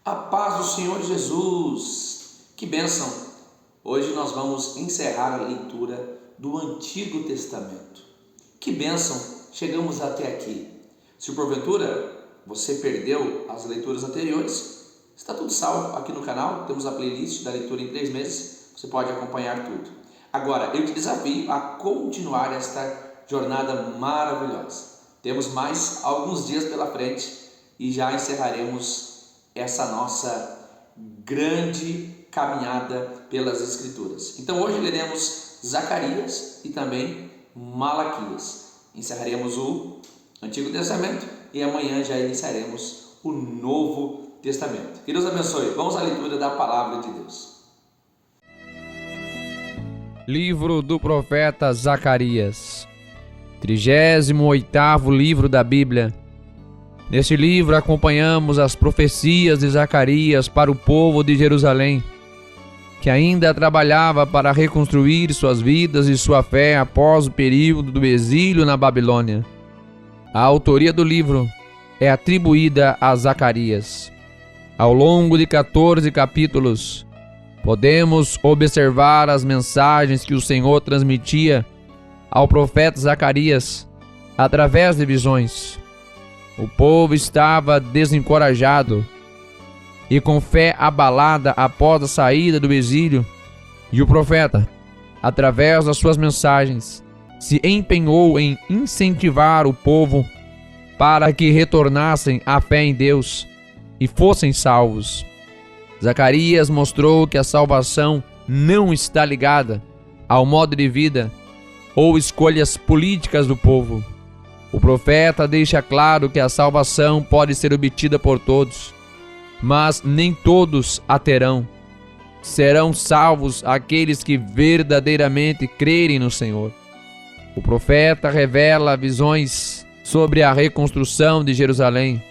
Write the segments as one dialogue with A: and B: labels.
A: A paz do Senhor Jesus, que bênção! Hoje nós vamos encerrar a leitura do Antigo Testamento. Que bênção! Chegamos até aqui. Se porventura você perdeu as leituras anteriores, está tudo salvo aqui no canal, temos a playlist da leitura em 3 meses, você pode acompanhar tudo. Agora, eu te desafio a continuar esta jornada maravilhosa. Temos mais alguns dias pela frente e já encerraremos essa nossa grande caminhada pelas Escrituras. Então hoje leremos Zacarias e também Malaquias. Encerraremos o Antigo Testamento e amanhã já iniciaremos o Novo Testamento. Que Deus abençoe. Vamos à leitura da Palavra de Deus.
B: Livro do profeta Zacarias, 38º livro da Bíblia. Neste livro acompanhamos as profecias de Zacarias para o povo de Jerusalém, que ainda trabalhava para reconstruir suas vidas e sua fé após o período do exílio na Babilônia. A autoria do livro é atribuída a Zacarias. Ao longo de 14 capítulos, podemos observar as mensagens que o Senhor transmitia ao profeta Zacarias através de visões. O povo estava desencorajado e com fé abalada após a saída do exílio, e o profeta, através das suas mensagens, se empenhou em incentivar o povo para que retornassem à fé em Deus e fossem salvos. Zacarias mostrou que a salvação não está ligada ao modo de vida ou escolhas políticas do povo. O profeta deixa claro que a salvação pode ser obtida por todos, mas nem todos a terão. Serão salvos aqueles que verdadeiramente crerem no Senhor. O profeta revela visões sobre a reconstrução de Jerusalém,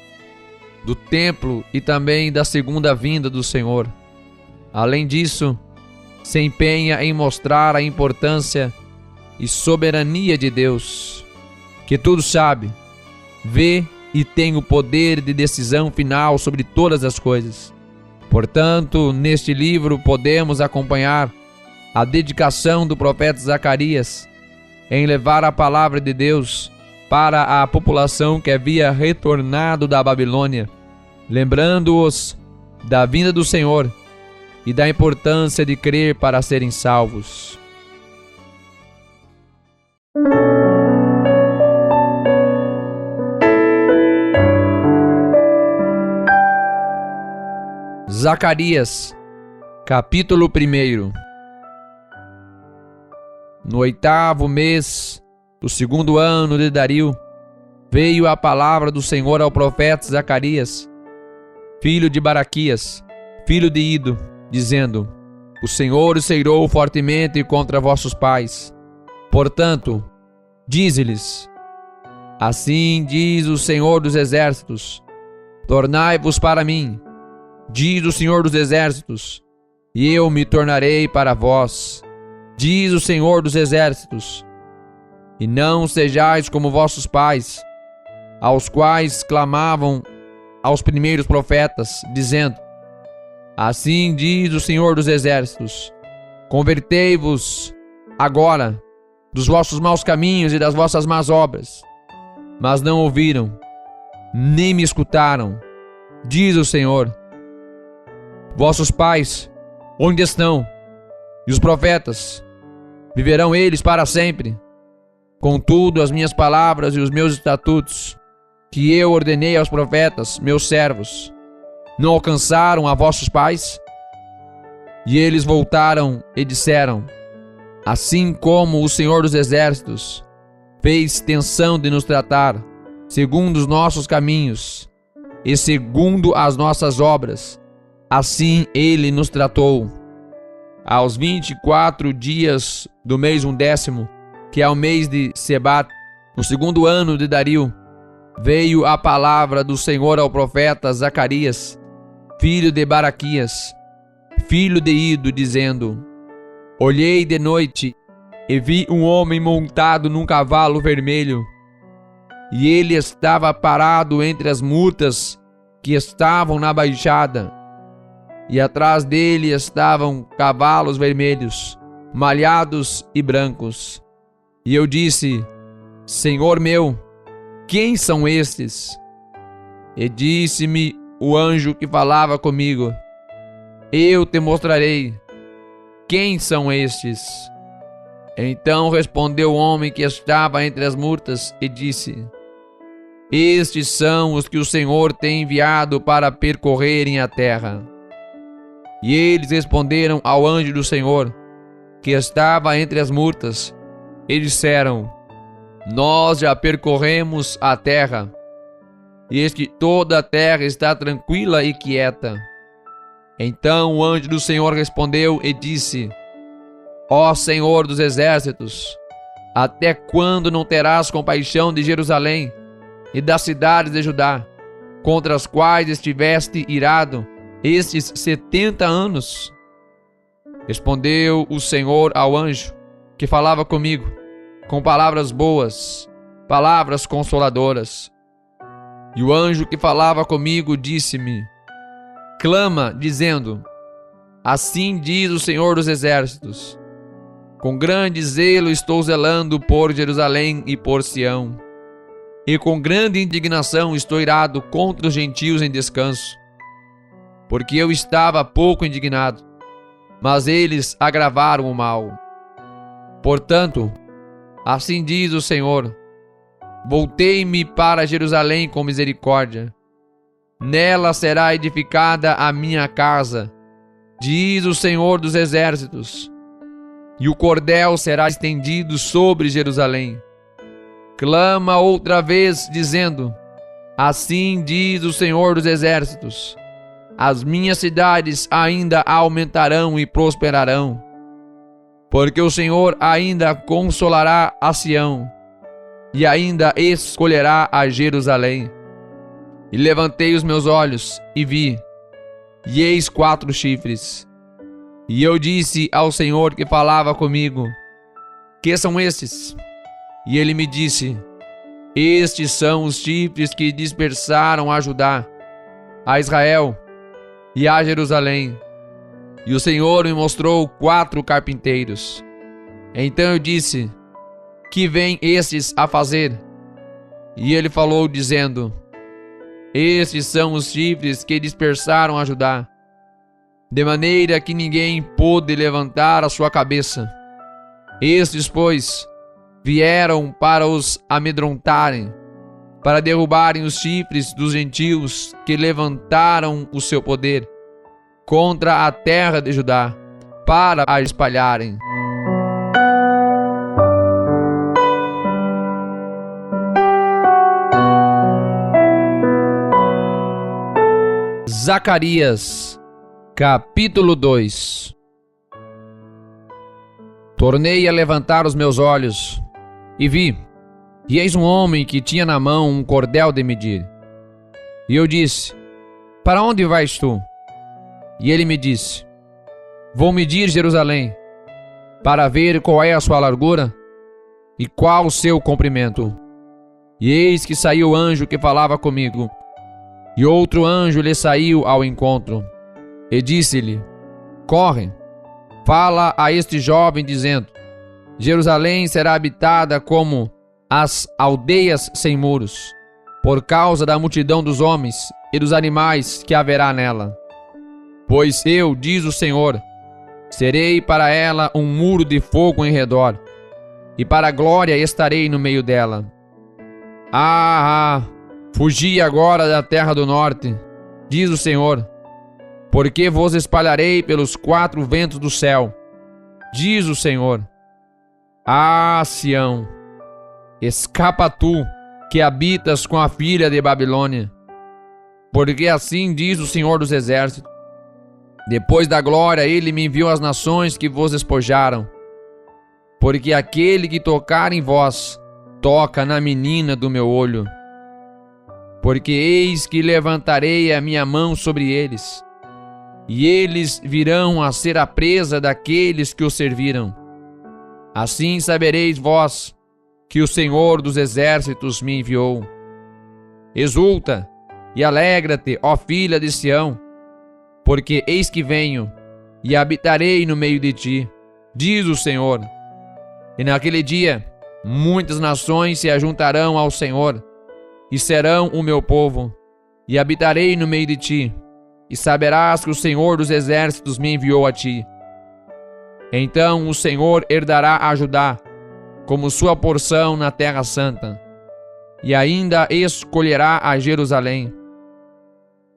B: do templo e também da segunda vinda do Senhor. Além disso, se empenha em mostrar a importância e soberania de Deus, que tudo sabe, vê e tem o poder de decisão final sobre todas as coisas. Portanto, neste livro podemos acompanhar a dedicação do profeta Zacarias em levar a palavra de Deus para a população que havia retornado da Babilônia, lembrando-os da vinda do Senhor e da importância de crer para serem salvos. Zacarias, capítulo 1. No 8º mês do 2º ano de Dario, veio a palavra do Senhor ao profeta Zacarias, filho de Baraquias, filho de Ido, dizendo: O Senhor se irou fortemente contra vossos pais. Portanto, dize-lhes: Assim diz o Senhor dos Exércitos: Tornai-vos para mim, diz o Senhor dos Exércitos, e eu me tornarei para vós, diz o Senhor dos Exércitos. E não sejais como vossos pais, aos quais clamavam aos primeiros profetas, dizendo: Assim diz o Senhor dos Exércitos: Convertei-vos agora dos vossos maus caminhos e das vossas más obras. Mas não ouviram, nem me escutaram, diz o Senhor. Vossos pais, onde estão? E os profetas, viverão eles para sempre? Contudo, as minhas palavras e os meus estatutos, que eu ordenei aos profetas, meus servos, não alcançaram a vossos pais? E eles voltaram e disseram: Assim como o Senhor dos Exércitos fez tensão de nos tratar, segundo os nossos caminhos e segundo as nossas obras, assim ele nos tratou. Aos 24 dias do mês 11º, que é o mês de Sebat, no 2º ano de Dario, veio a palavra do Senhor ao profeta Zacarias, filho de Baraquias, filho de Ido, dizendo: Olhei de noite e vi um homem montado num cavalo vermelho, e ele estava parado entre as murtas que estavam na baixada, e atrás dele estavam cavalos vermelhos, malhados e brancos. E eu disse: Senhor meu, quem são estes? E disse-me o anjo que falava comigo: Eu te mostrarei quem são estes. Então respondeu o homem que estava entre as murtas e disse: Estes são os que o Senhor tem enviado para percorrerem a terra. E eles responderam ao anjo do Senhor, que estava entre as murtas, e disseram: Nós já percorremos a terra, e eis que toda a terra está tranquila e quieta. Então o anjo do Senhor respondeu e disse: Ó Senhor dos exércitos, até quando não terás compaixão de Jerusalém e das cidades de Judá, contra as quais estiveste irado estes 70 anos? Respondeu o Senhor ao anjo que falava comigo, com palavras boas, palavras consoladoras. E o anjo que falava comigo disse-me: Clama, dizendo: Assim diz o Senhor dos exércitos, com grande zelo estou zelando por Jerusalém e por Sião, e com grande indignação estou irado contra os gentios em descanso, porque eu estava pouco indignado, mas eles agravaram o mal. Portanto, assim diz o Senhor: Voltei-me para Jerusalém com misericórdia. Nela será edificada a minha casa, diz o Senhor dos exércitos, e o cordel será estendido sobre Jerusalém. Clama outra vez, dizendo: Assim diz o Senhor dos exércitos: As minhas cidades ainda aumentarão e prosperarão, porque o Senhor ainda consolará a Sião, e ainda escolherá a Jerusalém. E levantei os meus olhos, e vi, e eis 4 chifres. E eu disse ao Senhor que falava comigo: Que são estes? E ele me disse: Estes são os chifres que dispersaram a Judá, a Israel e a Jerusalém. E o Senhor me mostrou 4 carpinteiros. Então eu disse: Que vêm estes a fazer? E ele falou, dizendo: Estes são os chifres que dispersaram a Judá, de maneira que ninguém pôde levantar a sua cabeça. Estes, pois, vieram para os amedrontarem, para derrubarem os chifres dos gentios que levantaram o seu poder contra a terra de Judá, para a espalharem. Zacarias, capítulo 2. Tornei a levantar os meus olhos e vi, e eis um homem que tinha na mão um cordel de medir. E eu disse: Para onde vais tu? E ele me disse: Vou medir Jerusalém, para ver qual é a sua largura e qual o seu comprimento. E eis que saiu o anjo que falava comigo, e outro anjo lhe saiu ao encontro, e disse-lhe: Corre, fala a este jovem, dizendo: Jerusalém será habitada como as aldeias sem muros, por causa da multidão dos homens e dos animais que haverá nela. Pois eu, diz o Senhor, serei para ela um muro de fogo em redor, e para a glória estarei no meio dela. Fugi agora da terra do norte, diz o Senhor, porque vos espalharei pelos 4 ventos do céu, diz o Senhor. Sião, escapa tu, que habitas com a filha de Babilônia, porque assim diz o Senhor dos exércitos: Depois da glória ele me enviou às nações que vos despojaram, porque aquele que tocar em vós, toca na menina do meu olho. Porque eis que levantarei a minha mão sobre eles, e eles virão a ser a presa daqueles que os serviram. Assim sabereis vós que o Senhor dos exércitos me enviou. Exulta e alegra-te, ó filha de Sião, porque eis que venho e habitarei no meio de ti, diz o Senhor. E naquele dia, muitas nações se ajuntarão ao Senhor, e serão o meu povo, e habitarei no meio de ti, e saberás que o Senhor dos exércitos me enviou a ti. Então o Senhor herdará a Judá, como sua porção na terra santa, e ainda escolherá a Jerusalém.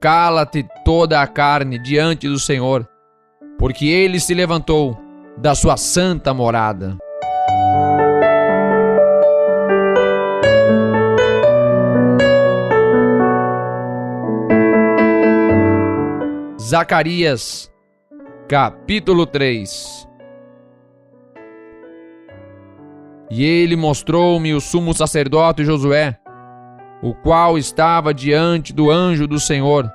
B: Cala-te toda a carne diante do Senhor, porque ele se levantou da sua santa morada. Zacarias, capítulo 3. E ele mostrou-me o sumo sacerdote Josué, o qual estava diante do anjo do Senhor,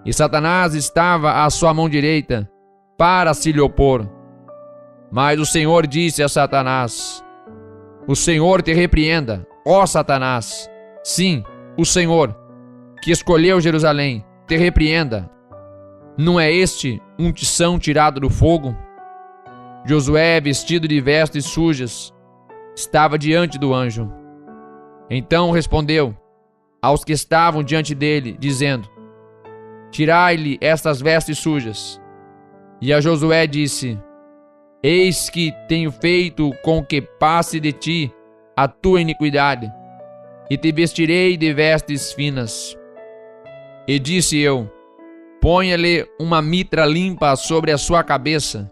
B: e Satanás estava à sua mão direita, para se lhe opor. Mas o Senhor disse a Satanás: O Senhor te repreenda, ó Satanás. Sim, o Senhor, que escolheu Jerusalém, te repreenda. Não é este um tição tirado do fogo? Josué, vestido de vestes sujas, estava diante do anjo. Então respondeu aos que estavam diante dele, dizendo: Tirai-lhe estas vestes sujas. E a Josué disse: Eis que tenho feito com que passe de ti a tua iniquidade, e te vestirei de vestes finas. E disse eu: Ponha-lhe uma mitra limpa sobre a sua cabeça.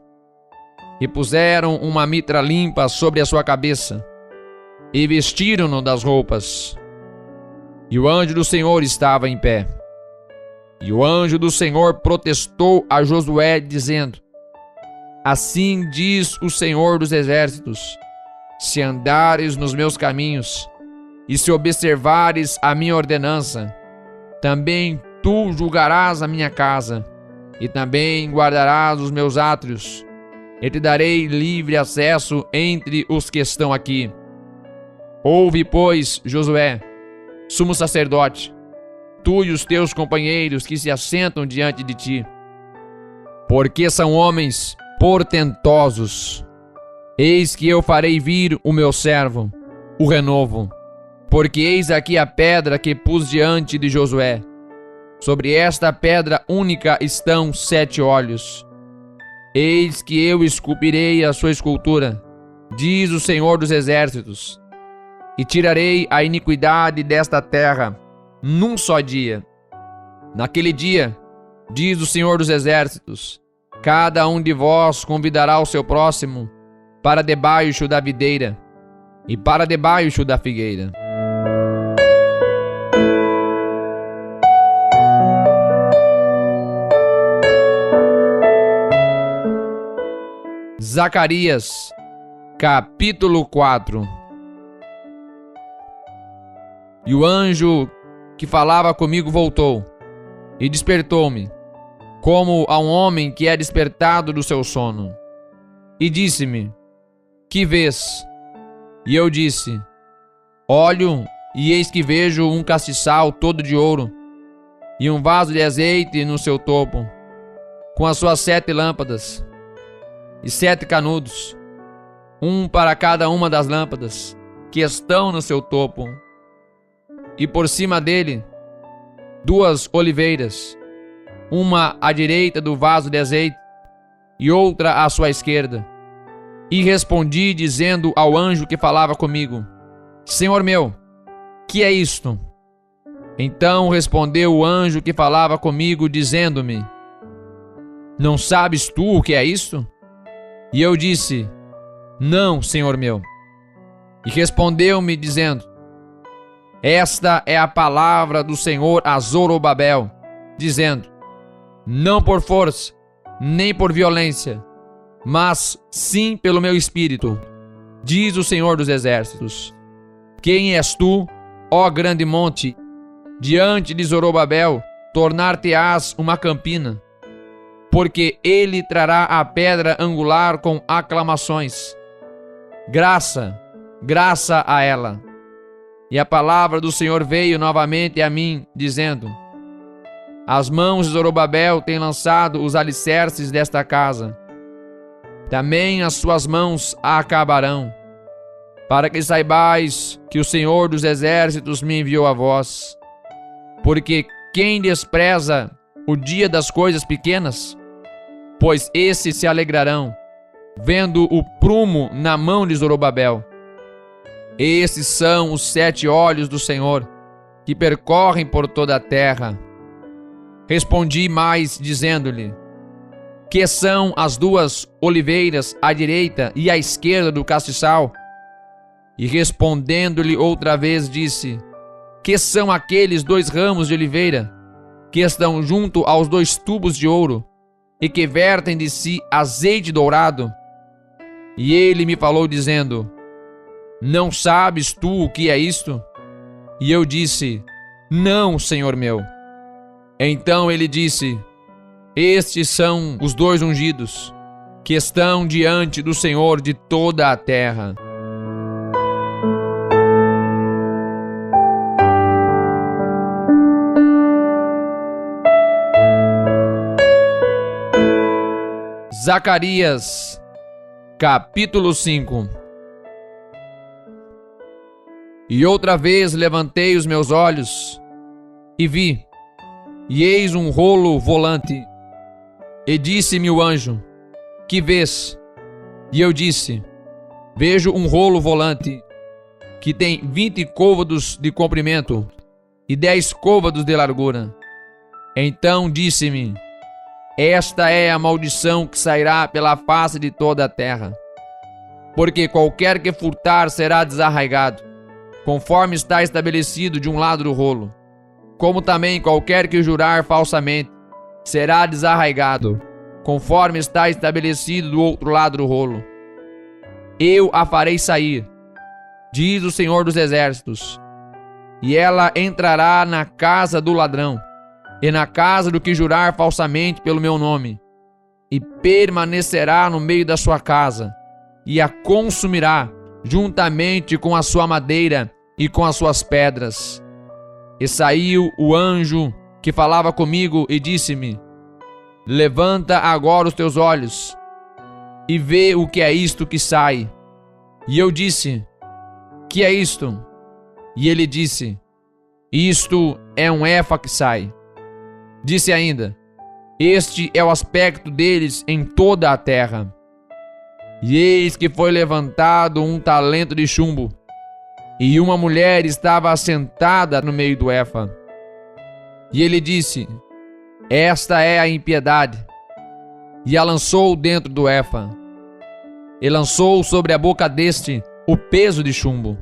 B: E puseram uma mitra limpa sobre a sua cabeça, e vestiram-no das roupas. E o anjo do Senhor estava em pé. E o anjo do Senhor protestou a Josué, dizendo: Assim diz o Senhor dos exércitos: Se andares nos meus caminhos, e se observares a minha ordenança, também tu julgarás a minha casa, e também guardarás os meus átrios, e te darei livre acesso entre os que estão aqui. Ouve, pois, Josué, sumo sacerdote, tu e os teus companheiros que se assentam diante de ti, porque são homens portentosos. Eis que eu farei vir o meu servo, o renovo, porque eis aqui a pedra que pus diante de Josué. Sobre esta pedra única estão 7 olhos. Eis que eu esculpirei a sua escultura, diz o Senhor dos exércitos, e tirarei a iniquidade desta terra num só dia. Naquele dia, diz o Senhor dos exércitos, cada um de vós convidará o seu próximo para debaixo da videira e para debaixo da figueira. Zacarias, capítulo 4. E o anjo que falava comigo voltou, e despertou-me, como a um homem que é despertado do seu sono. E disse-me: Que vês? E eu disse: Olho, e eis que vejo um castiçal todo de ouro, e um vaso de azeite no seu topo, com as suas 7 lâmpadas, e 7 canudos, um para cada uma das lâmpadas que estão no seu topo, e por cima dele 2 oliveiras, uma à direita do vaso de azeite e outra à sua esquerda. E respondi dizendo ao anjo que falava comigo: Senhor meu, que é isto? Então respondeu o anjo que falava comigo, dizendo-me: Não sabes tu o que é isto? E eu disse: Não, Senhor meu. E respondeu-me dizendo: Esta é a palavra do Senhor a Zorobabel, dizendo: Não por força, nem por violência, mas sim pelo meu espírito, diz o Senhor dos exércitos. Quem és tu, ó grande monte? Diante de Zorobabel tornar-te-ás uma campina, porque ele trará a pedra angular com aclamações. Graça, graça a ela. E a palavra do Senhor veio novamente a mim, dizendo: As mãos de Zorobabel têm lançado os alicerces desta casa. Também as suas mãos a acabarão, para que saibais que o Senhor dos Exércitos me enviou a vós. Porque quem despreza o dia das coisas pequenas, pois esses se alegrarão, vendo o prumo na mão de Zorobabel. Esses são os 7 olhos do Senhor, que percorrem por toda a terra. Respondi mais, dizendo-lhe: que são as 2 oliveiras à direita e à esquerda do castiçal? E respondendo-lhe outra vez, disse: que são aqueles 2 ramos de oliveira, que estão junto aos 2 tubos de ouro, e que vertem de si azeite dourado? E ele me falou, dizendo: não sabes tu o que é isto? E eu disse: não, Senhor meu. Então ele disse: estes são os 2 ungidos, que estão diante do Senhor de toda a terra. Zacarias, capítulo 5. E outra vez levantei os meus olhos e vi, e eis um rolo volante. E disse-me o anjo: que vês? E eu disse: vejo um rolo volante, que tem 20 côvados de comprimento e 10 côvados de largura. Então disse-me: esta é a maldição que sairá pela face de toda a terra. Porque qualquer que furtar será desarraigado, conforme está estabelecido de um lado do rolo. Como também qualquer que jurar falsamente será desarraigado, conforme está estabelecido do outro lado do rolo. Eu a farei sair, diz o Senhor dos Exércitos, e ela entrará na casa do ladrão, e na casa do que jurar falsamente pelo meu nome, e permanecerá no meio da sua casa, e a consumirá juntamente com a sua madeira e com as suas pedras. E saiu o anjo que falava comigo e disse-me: levanta agora os teus olhos e vê o que é isto que sai. E eu disse: que é isto? E ele disse: isto é um efa que sai. Disse ainda: este é o aspecto deles em toda a terra. E eis que foi levantado um talento de chumbo, e uma mulher estava assentada no meio do efa. E ele disse: esta é a impiedade. E a lançou dentro do efa, e lançou sobre a boca deste o peso de chumbo.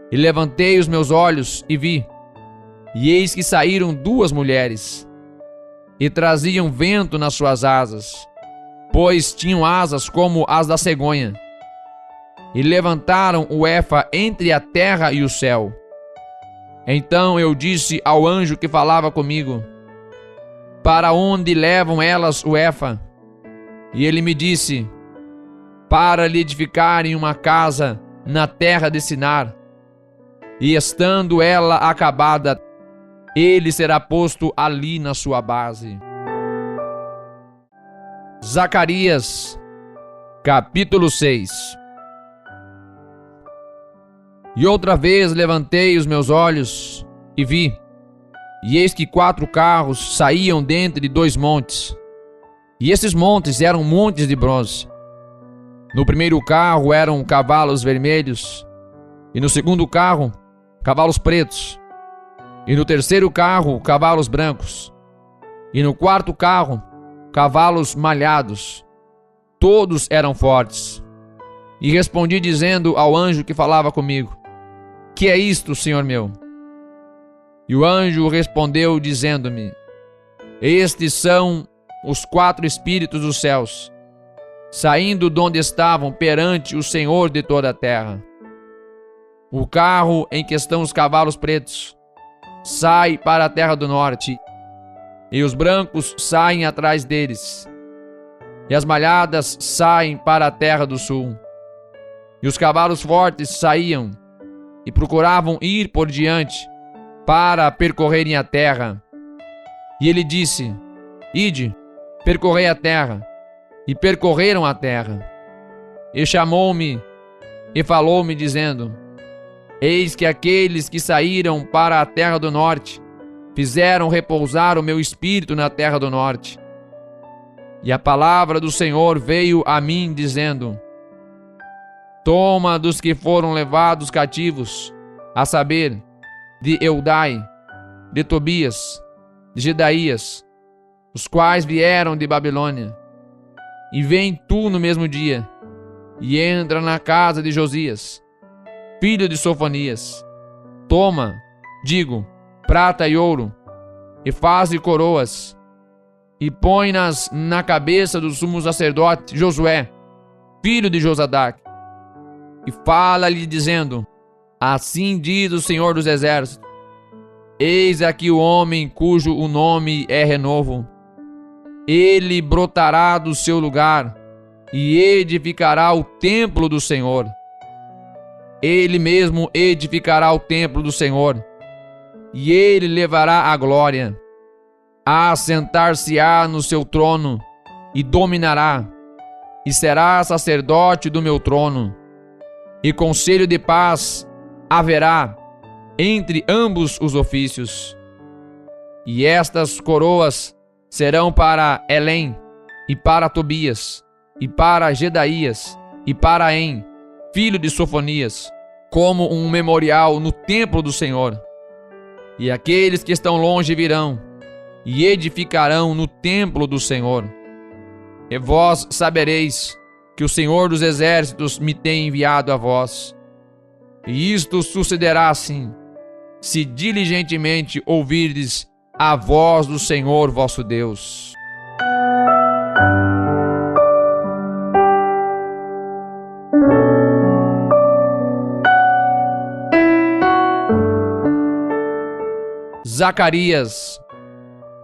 B: E levantei os meus olhos e vi, e eis que saíram 2 mulheres, e traziam vento nas suas asas, pois tinham asas como as da cegonha. E levantaram o efa entre a terra e o céu. Então eu disse ao anjo que falava comigo: para onde levam elas o efa? E ele me disse: para lhe edificarem uma casa na terra de Sinar. E estando ela acabada, ele será posto ali na sua base. Zacarias, capítulo 6. E outra vez levantei os meus olhos e vi, e eis que 4 carros saíam dentre 2 montes, e esses montes eram montes de bronze. No primeiro carro eram cavalos vermelhos, e no segundo carro, cavalos pretos, e no terceiro carro, cavalos brancos, e no quarto carro, cavalos malhados. Todos eram fortes. E respondi dizendo ao anjo que falava comigo: que é isto, Senhor meu? E o anjo respondeu dizendo-me: estes são os 4 espíritos dos céus, saindo de onde estavam perante o Senhor de toda a terra. O carro em que estão os cavalos pretos sai para a terra do norte, e os brancos saem atrás deles, e as malhadas saem para a terra do sul. E os cavalos fortes saíam e procuravam ir por diante para percorrerem a terra. E ele disse: Ide, percorrei a terra. E percorreram a terra. E chamou-me e falou-me, dizendo: Eis que aqueles que saíram para a terra do norte fizeram repousar o meu espírito na terra do norte. E a palavra do Senhor veio a mim, dizendo: Toma dos que foram levados cativos, a saber, de Eudai, de Tobias, de Jedaías, os quais vieram de Babilônia, e vem tu no mesmo dia, e entra na casa de Josias, filho de Sofonias. Toma, digo, prata e ouro, e faze coroas, e põe-nas na cabeça do sumo sacerdote Josué, filho de Josadac, e fala-lhe dizendo: Assim diz o Senhor dos Exércitos: Eis aqui o homem cujo o nome é Renovo. Ele brotará do seu lugar e edificará o templo do Senhor. Ele mesmo edificará o templo do Senhor, e ele levará a glória. Assentar-se-á no seu trono e dominará, e será sacerdote do meu trono. E conselho de paz haverá entre ambos os ofícios. E estas coroas serão para Elém, e para Tobias, e para Jedaías, e para Aem, filho de Sofonias, como um memorial no templo do Senhor. E aqueles que estão longe virão, e edificarão no templo do Senhor. E vós sabereis que o Senhor dos Exércitos me tem enviado a vós. E isto sucederá assim, se diligentemente ouvirdes a voz do Senhor vosso Deus. Zacarias,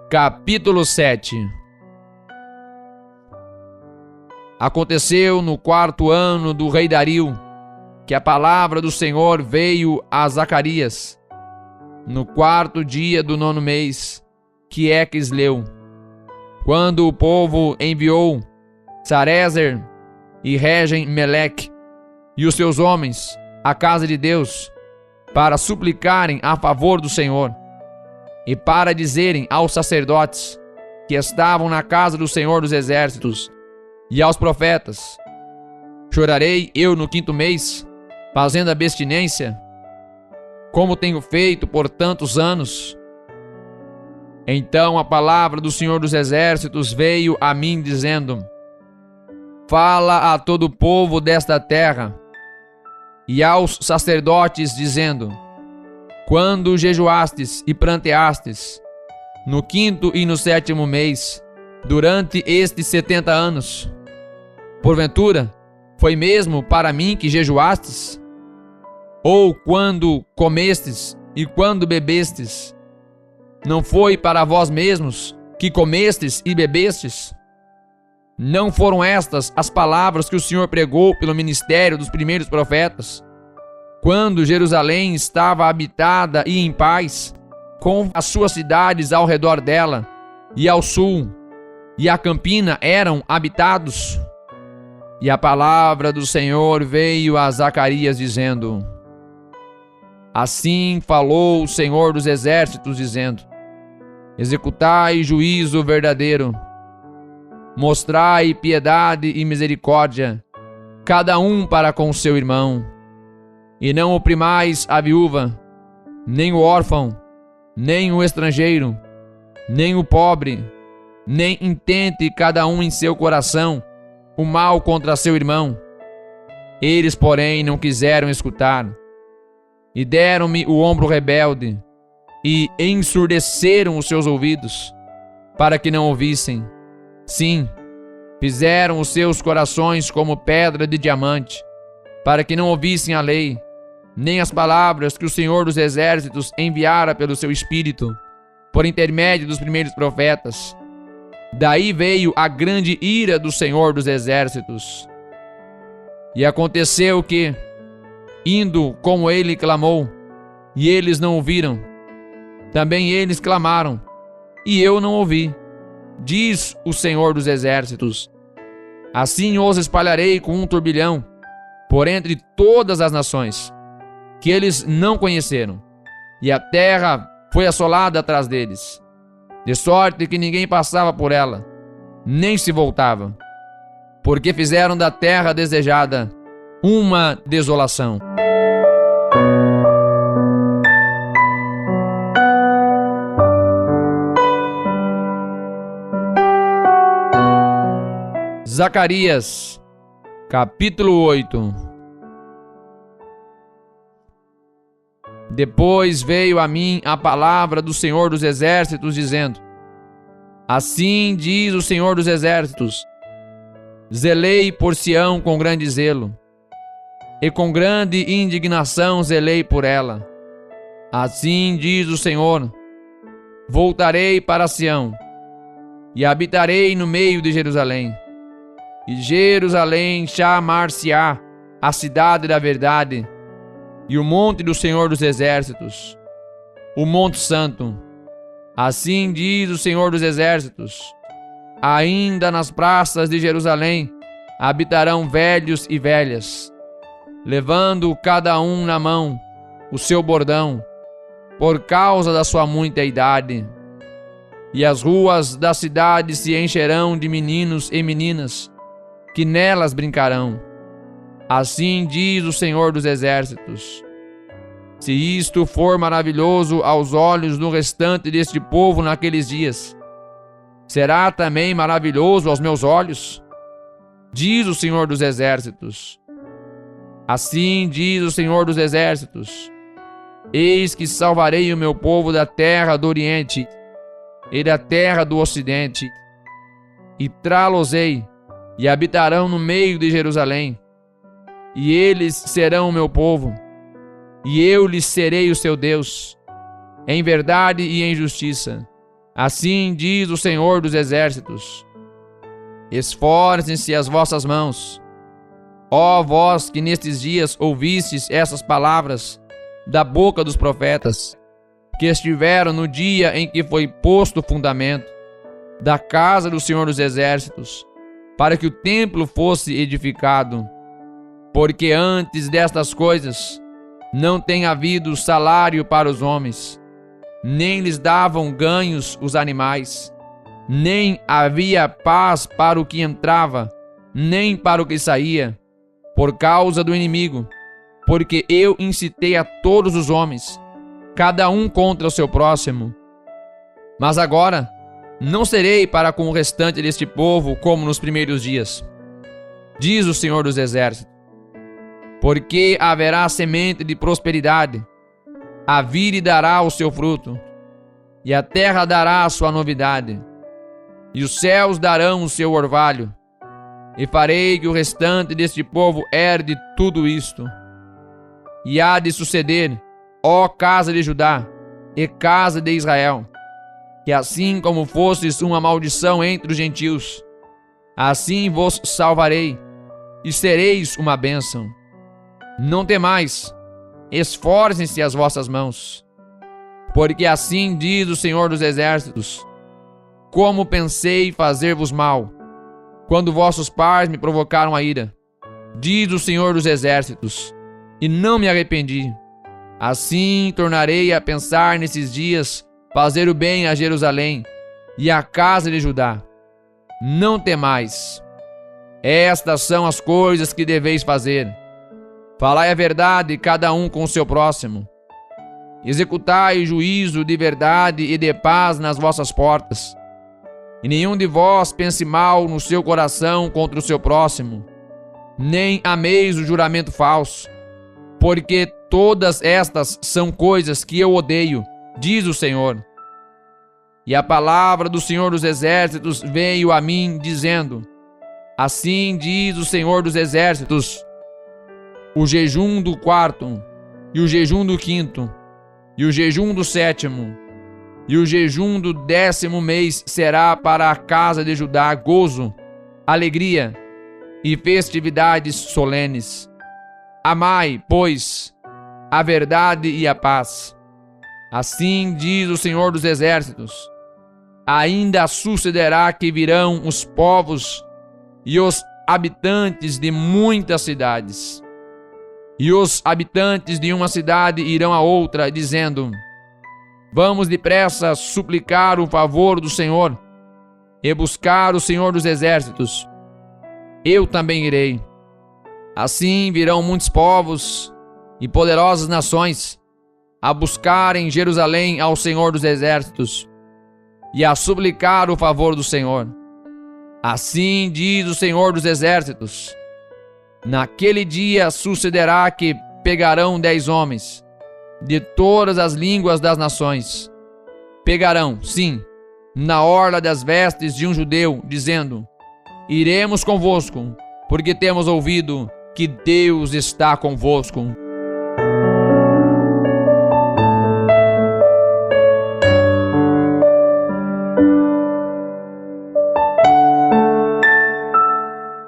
B: capítulo 7. Aconteceu no 4º ano do rei Dario, que a palavra do Senhor veio a Zacarias, no 4º dia do 9º mês, que é Quisleu, quando o povo enviou Sarezer e Regem-Meleque e os seus homens à casa de Deus para suplicarem a favor do Senhor e para dizerem aos sacerdotes que estavam na casa do Senhor dos Exércitos e aos profetas: Chorarei eu no 5º mês, fazendo abstinência, como tenho feito por tantos anos? Então a palavra do Senhor dos Exércitos veio a mim, dizendo: Fala a todo o povo desta terra e aos sacerdotes, dizendo: Quando jejuastes e pranteastes, no 5º e no 7º mês, durante estes 70 anos, porventura, foi mesmo para mim que jejuastes? Ou quando comestes e quando bebestes, não foi para vós mesmos que comestes e bebestes? Não foram estas as palavras que o Senhor pregou pelo ministério dos primeiros profetas, quando Jerusalém estava habitada e em paz, com as suas cidades ao redor dela, e ao sul, e a campina eram habitados? E a palavra do Senhor veio a Zacarias, dizendo: Assim falou o Senhor dos Exércitos, dizendo: Executai juízo verdadeiro, mostrai piedade e misericórdia, cada um para com seu irmão, e não oprimais a viúva, nem o órfão, nem o estrangeiro, nem o pobre, nem intente cada um em seu coração o mal contra seu irmão. Eles, porém, não quiseram escutar, e deram-me o ombro rebelde, e ensurdeceram os seus ouvidos, para que não ouvissem. Sim, fizeram os seus corações como pedra de diamante, para que não ouvissem a lei, nem as palavras que o Senhor dos Exércitos enviara pelo seu Espírito, por intermédio dos primeiros profetas. Daí veio a grande ira do Senhor dos Exércitos. E aconteceu que, indo como ele clamou, e eles não ouviram, também eles clamaram, e eu não ouvi, diz o Senhor dos Exércitos. Assim os espalharei com um turbilhão por entre todas as nações, que eles não conheceram, e a terra foi assolada atrás deles, de sorte que ninguém passava por ela, nem se voltava, porque fizeram da terra desejada uma desolação. Zacarias, capítulo 8. Depois veio a mim a palavra do Senhor dos Exércitos, dizendo: Assim diz o Senhor dos Exércitos: Zelei por Sião com grande zelo, e com grande indignação zelei por ela. Assim diz o Senhor: Voltarei para Sião, e habitarei no meio de Jerusalém. E Jerusalém chamar-se-á a cidade da verdade, e o monte do Senhor dos Exércitos, o monte santo. Assim diz o Senhor dos Exércitos: ainda nas praças de Jerusalém habitarão velhos e velhas, levando cada um na mão o seu bordão, por causa da sua muita idade. E as ruas da cidade se encherão de meninos e meninas, que nelas brincarão. Assim diz o Senhor dos Exércitos: se isto for maravilhoso aos olhos do restante deste povo naqueles dias, será também maravilhoso aos meus olhos? Diz o Senhor dos Exércitos. Assim diz o Senhor dos Exércitos: eis que salvarei o meu povo da terra do Oriente e da terra do Ocidente, e trá-los-ei, e habitarão no meio de Jerusalém, e eles serão o meu povo, e eu lhes serei o seu Deus, em verdade e em justiça. Assim diz o Senhor dos Exércitos. Esforcem-se as vossas mãos, ó vós que nestes dias ouvistes essas palavras da boca dos profetas, que estiveram no dia em que foi posto o fundamento da casa do Senhor dos Exércitos, para que o templo fosse edificado. Porque antes destas coisas não tem havido salário para os homens, nem lhes davam ganhos os animais, nem havia paz para o que entrava, nem para o que saía, por causa do inimigo, porque eu incitei a todos os homens, cada um contra o seu próximo. Mas agora não serei para com o restante deste povo como nos primeiros dias, diz o Senhor dos Exércitos. Porque haverá semente de prosperidade, a vide dará o seu fruto, e a terra dará a sua novidade, e os céus darão o seu orvalho, e farei que o restante deste povo herde tudo isto. E há de suceder, ó casa de Judá e casa de Israel, que assim como fostes uma maldição entre os gentios, assim vos salvarei, e sereis uma bênção. Não temais, esforcem-se as vossas mãos, porque assim diz o Senhor dos Exércitos: como pensei fazer-vos mal, quando vossos pais me provocaram a ira, diz o Senhor dos Exércitos, e não me arrependi. Assim tornarei a pensar nesses dias fazer o bem a Jerusalém e à casa de Judá. Não temais. Estas são as coisas que deveis fazer. Falai a verdade, cada um com o seu próximo. Executai juízo de verdade e de paz nas vossas portas. E nenhum de vós pense mal no seu coração contra o seu próximo, nem ameis o juramento falso, porque todas estas são coisas que eu odeio, diz o Senhor. E a palavra do Senhor dos Exércitos veio a mim, dizendo: assim diz o Senhor dos Exércitos: o jejum do 4º, e o jejum do 5º, e o jejum do 7º, e o jejum do 10º mês será para a casa de Judá gozo, alegria e festividades solenes. Amai, pois, a verdade e a paz. Assim diz o Senhor dos Exércitos: ainda sucederá que virão os povos e os habitantes de muitas cidades. E os habitantes de uma cidade irão a outra, dizendo: vamos depressa suplicar o favor do Senhor e buscar o Senhor dos exércitos. Eu também irei. Assim virão muitos povos e poderosas nações a buscar em Jerusalém ao Senhor dos exércitos e a suplicar o favor do Senhor. Assim diz o Senhor dos exércitos: naquele dia sucederá que pegarão 10 homens de todas as línguas das nações. Pegarão, sim, na orla das vestes de um judeu, dizendo: iremos convosco, porque temos ouvido que Deus está convosco.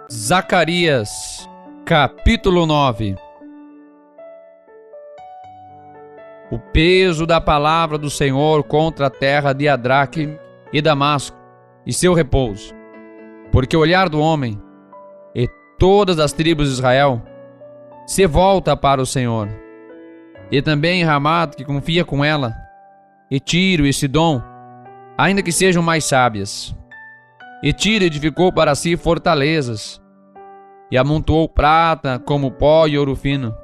B: Zacarias, capítulo 9. O peso da palavra do Senhor contra a terra de Adraque e Damasco e seu repouso. Porque o olhar do homem e todas as tribos de Israel se volta para o Senhor. E também Ramat, que confia com ela, e Tiro e Sidom, ainda que sejam mais sábias. E Tiro edificou para si fortalezas, e amontoou prata como pó e ouro fino,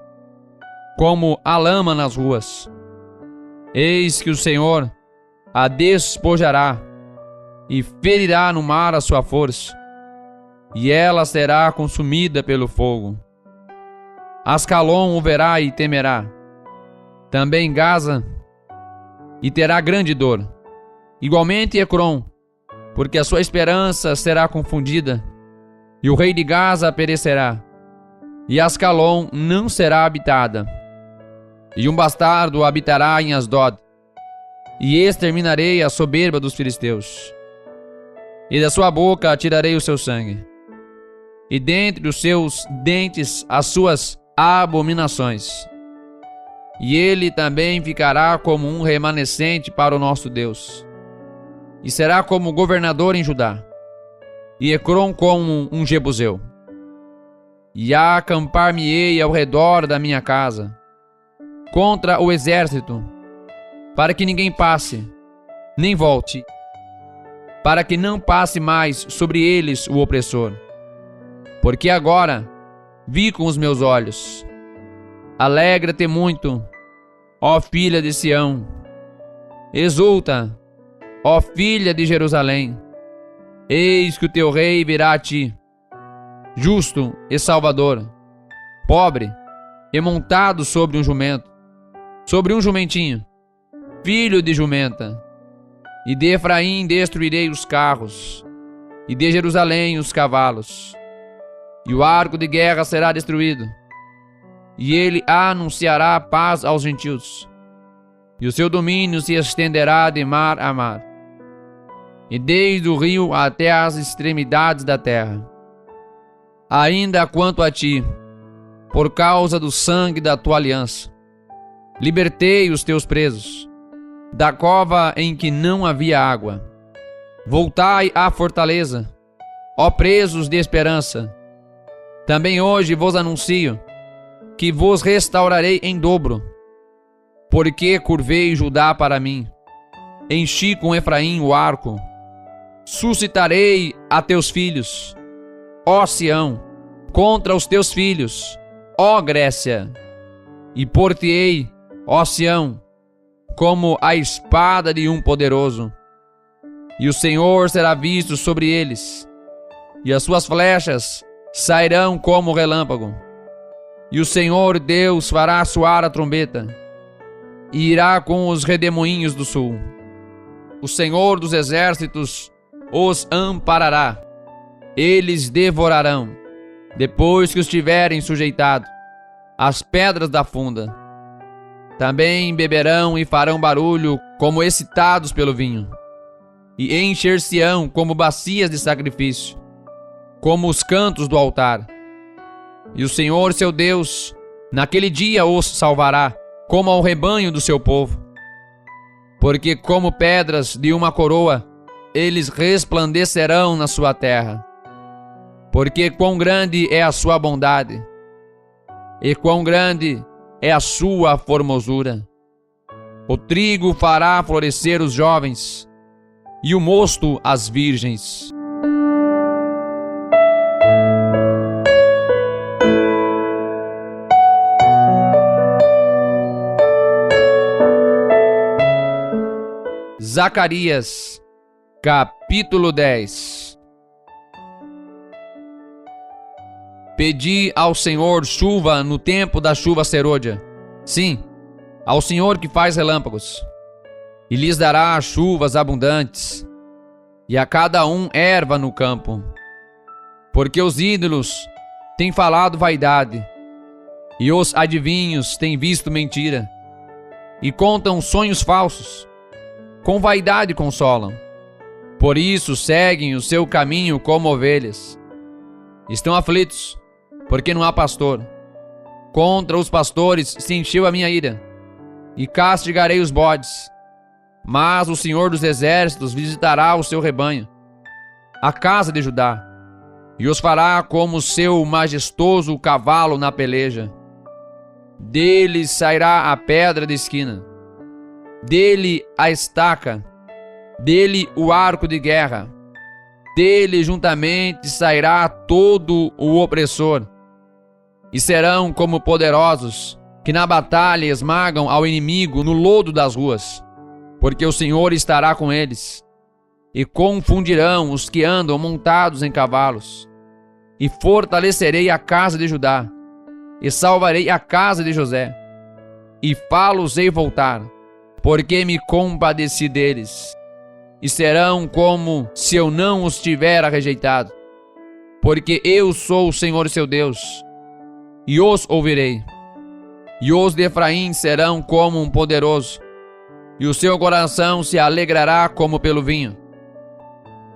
B: como a lama nas ruas. Eis que o Senhor a despojará e ferirá no mar a sua força, e ela será consumida pelo fogo. Ascalon o verá e temerá, também Gaza, e terá grande dor. Igualmente Ecrom, porque a sua esperança será confundida, e o rei de Gaza perecerá, e Ascalon não será habitada. E um bastardo habitará em Asdod, e exterminarei a soberba dos filisteus. E da sua boca tirarei o seu sangue, e dentre os seus dentes as suas abominações. E ele também ficará como um remanescente para o nosso Deus, e será como governador em Judá, e Ecrom como um jebuseu. E acampar-me-ei ao redor da minha casa, contra o exército, para que ninguém passe, nem volte, para que não passe mais sobre eles o opressor. Porque agora vi com os meus olhos. Alegra-te muito, ó filha de Sião. Exulta, ó filha de Jerusalém. Eis que o teu rei virá a ti, justo e salvador, pobre e montado sobre um jumento, sobre um jumentinho, filho de jumenta. E de Efraim destruirei os carros, e de Jerusalém os cavalos. E o arco de guerra será destruído, e ele anunciará paz aos gentios, e o seu domínio se estenderá de mar a mar, e desde o rio até as extremidades da terra. Ainda quanto a ti, por causa do sangue da tua aliança, libertei os teus presos da cova em que não havia água. Voltai à fortaleza, ó presos de esperança. Também hoje vos anuncio que vos restaurarei em dobro, porque curvei Judá para mim, enchi com Efraim o arco. Suscitarei a teus filhos, ó Sião, contra os teus filhos, ó Grécia, e por-te-ei, ó Sião, como a espada de um poderoso. E o Senhor será visto sobre eles, e as suas flechas sairão como relâmpago. E o Senhor Deus fará soar a trombeta, e irá com os redemoinhos do sul. O Senhor dos exércitos os amparará. Eles devorarão, depois que os tiverem sujeitado, as pedras da funda. Também beberão e farão barulho como excitados pelo vinho, e encher-se-ão como bacias de sacrifício, como os cantos do altar. E o Senhor seu Deus, naquele dia os salvará, como ao rebanho do seu povo. Porque como pedras de uma coroa, eles resplandecerão na sua terra. Porque quão grande é a sua bondade, e quão grande é a sua formosura. O trigo fará florescer os jovens, e o mosto as virgens. Zacarias, capítulo 10. Pedi ao Senhor chuva no tempo da chuva serôdia. Sim, ao Senhor que faz relâmpagos. E lhes dará chuvas abundantes, e a cada um erva no campo. Porque os ídolos têm falado vaidade, e os adivinhos têm visto mentira, e contam sonhos falsos. Com vaidade consolam. Por isso seguem o seu caminho como ovelhas. Estão aflitos, porque não há pastor. Contra os pastores se encheu a minha ira, e castigarei os bodes. Mas o Senhor dos Exércitos visitará o seu rebanho, a casa de Judá, e os fará como seu majestoso cavalo na peleja. Deles sairá a pedra de esquina, dele a estaca, dele o arco de guerra, dele juntamente sairá todo o opressor, e serão como poderosos que na batalha esmagam ao inimigo no lodo das ruas, porque o Senhor estará com eles, e confundirão os que andam montados em cavalos, e fortalecerei a casa de Judá, e salvarei a casa de José, e fá-los-ei voltar, porque me compadeci deles, e serão como se eu não os tivera rejeitado, porque eu sou o Senhor seu Deus, e os ouvirei. E os de Efraim serão como um poderoso, e o seu coração se alegrará como pelo vinho,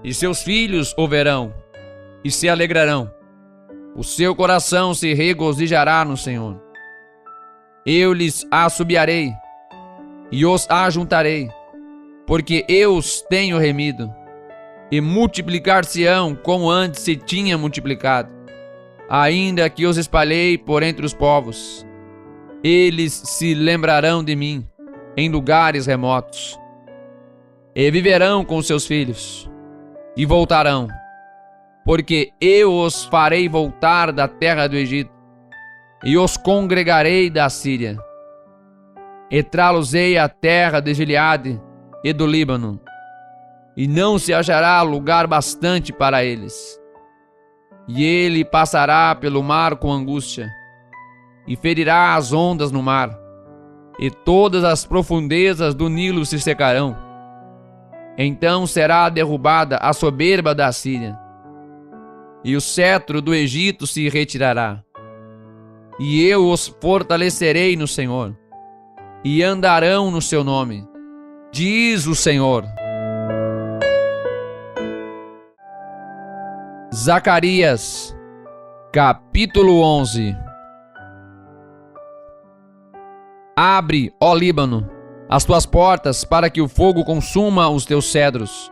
B: e seus filhos o verão, e se alegrarão. O seu coração se regozijará no Senhor. Eu lhes assobiarei, e os ajuntarei, porque eu os tenho remido, e multiplicar-se-ão como antes se tinha multiplicado, ainda que os espalhei por entre os povos. Eles se lembrarão de mim em lugares remotos, e viverão com seus filhos, e voltarão, porque eu os farei voltar da terra do Egito, e os congregarei da Síria, e trá-los-ei à terra de Gileade e do Líbano, e não se achará lugar bastante para eles. E ele passará pelo mar com angústia, e ferirá as ondas no mar, e todas as profundezas do Nilo se secarão. Então será derrubada a soberba da Síria, e o cetro do Egito se retirará. E eu os fortalecerei no Senhor, e andarão no seu nome, diz o Senhor. Zacarias, capítulo 11. Abre, ó Líbano, as tuas portas para que o fogo consuma os teus cedros.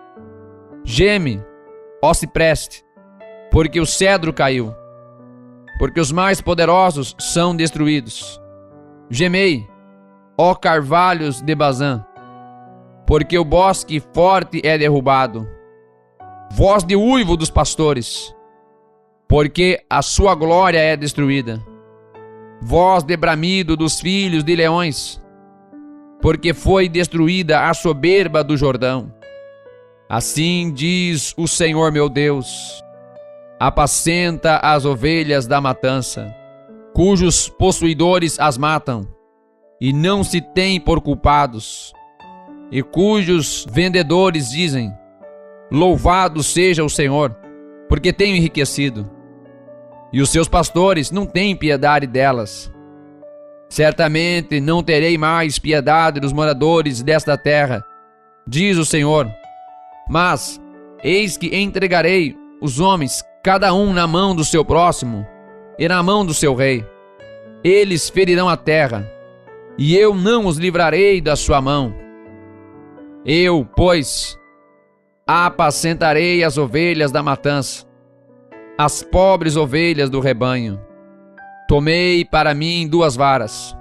B: Geme, ó cipreste, porque o cedro caiu, porque os mais poderosos são destruídos. Gemei, ó carvalhos de Bazã, porque o bosque forte é derrubado. Voz de uivo dos pastores, porque a sua glória é destruída. Voz de bramido dos filhos de leões, porque foi destruída a soberba do Jordão. Assim diz o Senhor meu Deus: apacenta as ovelhas da matança, cujos possuidores as matam, e não se têm por culpados, e cujos vendedores dizem: louvado seja o Senhor, porque tenho enriquecido. E os seus pastores não têm piedade delas. Certamente não terei mais piedade dos moradores desta terra, diz o Senhor. Mas eis que entregarei os homens, cada um na mão do seu próximo e na mão do seu rei. Eles ferirão a terra, e eu não os livrarei da sua mão. Eu, pois, apacentarei as ovelhas da matança, as pobres ovelhas do rebanho. Tomei para mim 2 varas.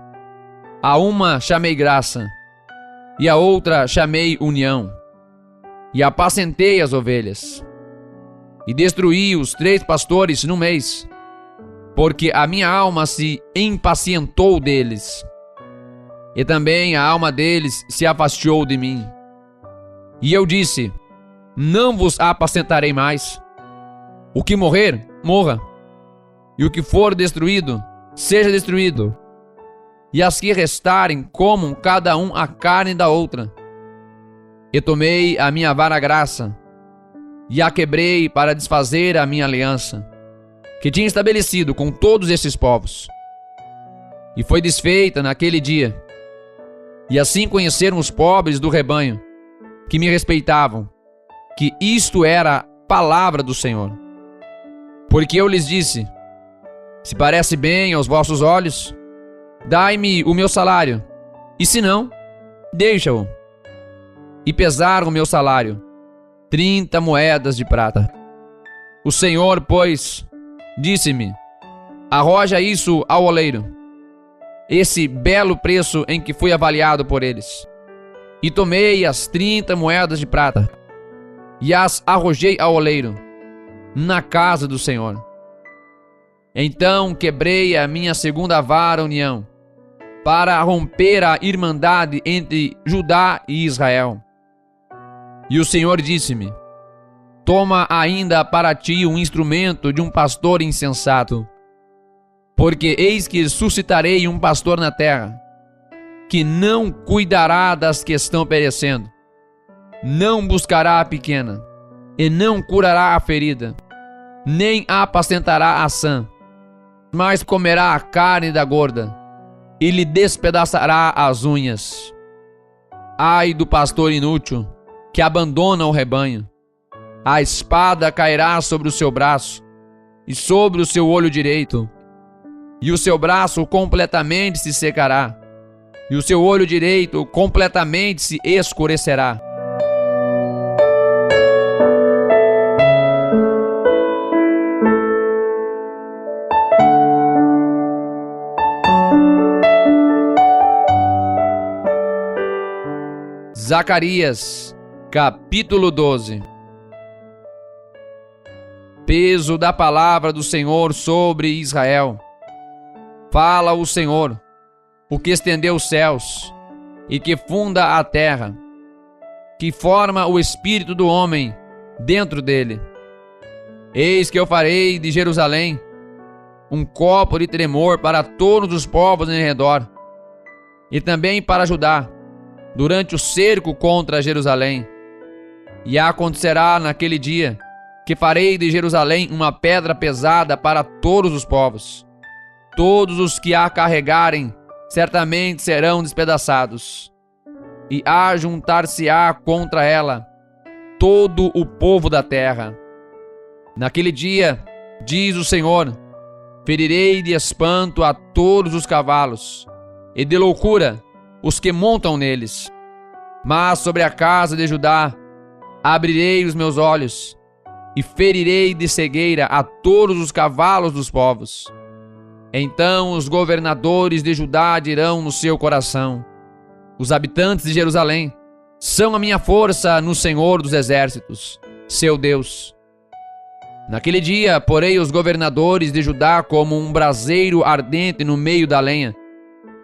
B: A uma chamei graça, e a outra chamei união. E apacentei as ovelhas. E destruí os 3 pastores num mês, porque a minha alma se impacientou deles. E também a alma deles se afastou de mim. E eu disse: não vos apacentarei mais. O que morrer, morra. E o que for destruído, seja destruído. E as que restarem, comam cada um a carne da outra. E tomei a minha vara graça, e a quebrei para desfazer a minha aliança, que tinha estabelecido com todos esses povos. E foi desfeita naquele dia. E assim conheceram os pobres do rebanho, que me respeitavam, que isto era a palavra do Senhor. Porque eu lhes disse: se parece bem aos vossos olhos, dai-me o meu salário, e se não, deixa-o. E pesaram o meu salário, 30 moedas de prata. O Senhor, pois, disse-me: arroja isso ao oleiro, esse belo preço em que fui avaliado por eles. E tomei as 30 moedas de prata, e as arrojei ao oleiro, na casa do Senhor. Então quebrei a minha segunda vara união, para romper a irmandade entre Judá e Israel. E o Senhor disse-me: toma ainda para ti um instrumento de um pastor insensato, porque eis que suscitarei um pastor na terra, que não cuidará das que estão perecendo, não buscará a pequena, e não curará a ferida, nem apacentará a sã, mas comerá a carne da gorda, e lhe despedaçará as unhas. Ai do pastor inútil, que abandona o rebanho. A espada cairá sobre o seu braço, e sobre o seu olho direito, e o seu braço completamente se secará, e o seu olho direito completamente se escurecerá. Zacarias, capítulo 12. Peso da palavra do Senhor sobre Israel. Fala o Senhor, o que estendeu os céus e que funda a terra, que forma o espírito do homem dentro dele. Eis que eu farei de Jerusalém um copo de tremor para todos os povos em redor, e também para Judá, durante o cerco contra Jerusalém. E acontecerá naquele dia que farei de Jerusalém uma pedra pesada para todos os povos. Todos os que a carregarem certamente serão despedaçados, e ajuntar-se-á contra ela todo o povo da terra. Naquele dia, diz o Senhor, ferirei de espanto a todos os cavalos, e de loucura os que montam neles. Mas sobre a casa de Judá abrirei os meus olhos, e ferirei de cegueira a todos os cavalos dos povos. Então os governadores de Judá dirão no seu coração: os habitantes de Jerusalém são a minha força no Senhor dos exércitos, seu Deus. Naquele dia, porei os governadores de Judá como um braseiro ardente no meio da lenha,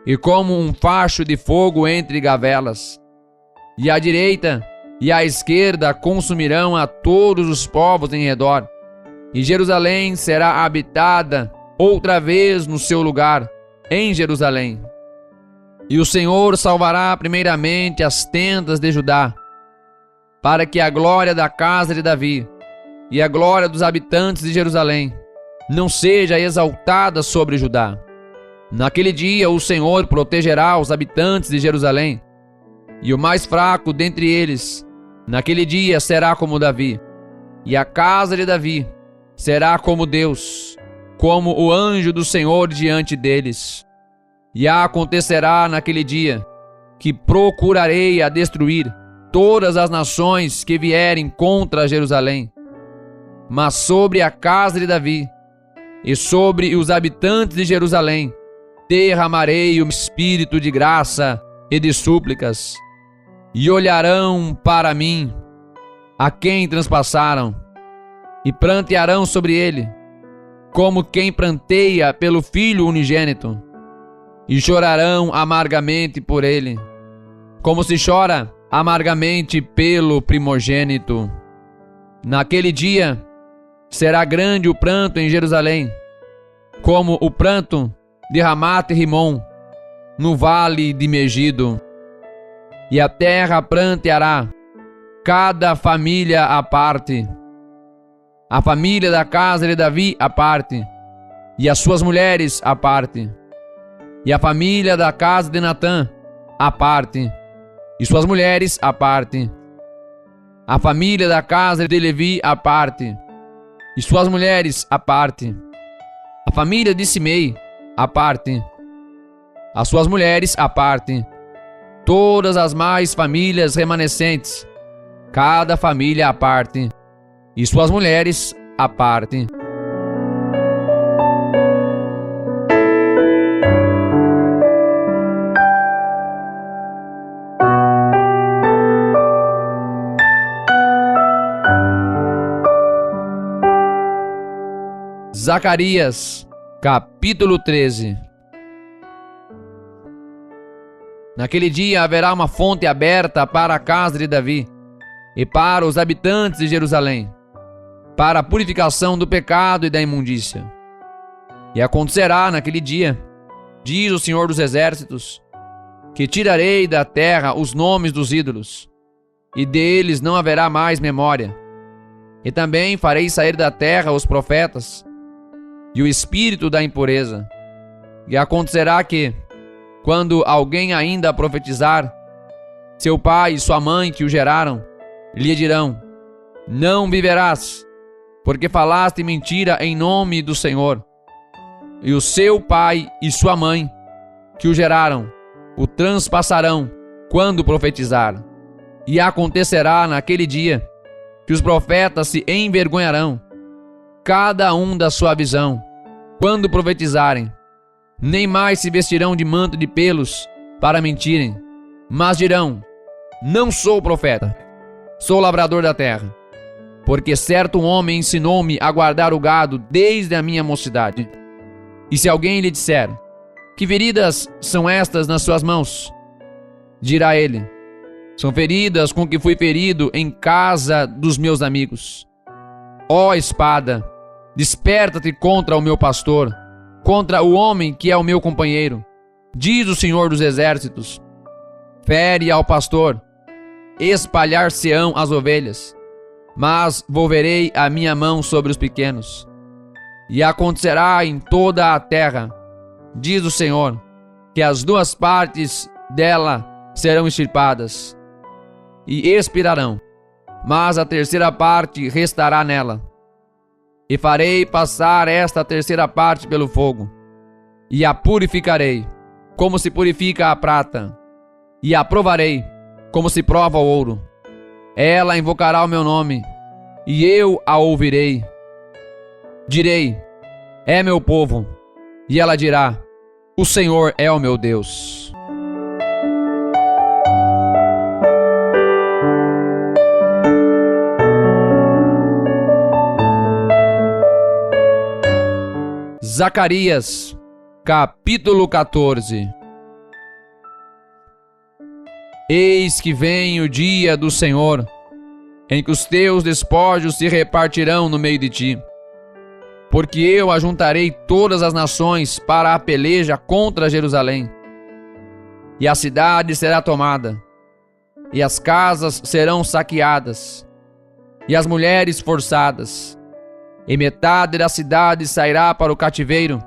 B: e como um facho de fogo entre gavelas. E à direita e à esquerda consumirão a todos os povos em redor, e Jerusalém será habitada outra vez no seu lugar, em Jerusalém. E o Senhor salvará primeiramente as tendas de Judá, para que a glória da casa de Davi e a glória dos habitantes de Jerusalém não seja exaltada sobre Judá. Naquele dia o Senhor protegerá os habitantes de Jerusalém, e o mais fraco dentre eles, naquele dia será como Davi, e a casa de Davi será como Deus, como o anjo do Senhor diante deles. E acontecerá naquele dia que procurarei a destruir todas as nações que vierem contra Jerusalém, mas sobre a casa de Davi e sobre os habitantes de Jerusalém derramarei o espírito de graça e de súplicas, e olharão para mim, a quem transpassaram, e prantearão sobre ele, como quem pranteia pelo filho unigênito, e chorarão amargamente por ele, como se chora amargamente pelo primogênito. Naquele dia será grande o pranto em Jerusalém, como o pranto de Ramate e Rimon, no vale de Megido. E a terra pranteará, cada família à parte, a família da casa de Davi à parte, e as suas mulheres à parte, e a família da casa de Natã à parte, e suas mulheres à parte, a família da casa de Levi à parte, e suas mulheres à parte, a família de Simei à parte, as suas mulheres à parte, todas as mais famílias remanescentes, cada família à parte, e suas mulheres à parte. Zacarias, capítulo 13. Naquele dia haverá uma fonte aberta para a casa de Davi e para os habitantes de Jerusalém, para a purificação do pecado e da imundícia. E acontecerá naquele dia, diz o Senhor dos Exércitos, que tirarei da terra os nomes dos ídolos, e deles não haverá mais memória. E também farei sair da terra os profetas e o espírito da impureza. E acontecerá que, quando alguém ainda profetizar, seu pai e sua mãe que o geraram lhe dirão: não viverás, porque falaste mentira em nome do Senhor. E o seu pai e sua mãe que o geraram o transpassarão quando profetizar. E acontecerá naquele dia que os profetas se envergonharão, cada um da sua visão, quando profetizarem. Nem mais se vestirão de manto de pelos para mentirem, mas dirão: não sou profeta, sou lavrador da terra. Porque certo homem ensinou-me a guardar o gado desde a minha mocidade. E se alguém lhe disser: que feridas são estas nas suas mãos? Dirá ele: são feridas com que fui ferido em casa dos meus amigos. Ó espada, desperta-te contra o meu pastor, contra o homem que é o meu companheiro, diz o Senhor dos Exércitos. Fere ao pastor, espalhar-se-ão as ovelhas, mas volverei a minha mão sobre os pequenos. E acontecerá em toda a terra, diz o Senhor, que as duas partes dela serão extirpadas e expirarão, mas a terceira parte restará nela. E farei passar esta terceira parte pelo fogo, e a purificarei, como se purifica a prata, e a provarei, como se prova o ouro. Ela invocará o meu nome, e eu a ouvirei. Direi: é meu povo, e ela dirá: o Senhor é o meu Deus. Zacarias, capítulo 14. Eis que vem o dia do Senhor, em que os teus despojos se repartirão no meio de ti. Porque eu ajuntarei todas as nações para a peleja contra Jerusalém. E a cidade será tomada, e as casas serão saqueadas, e as mulheres forçadas. E metade da cidade sairá para o cativeiro,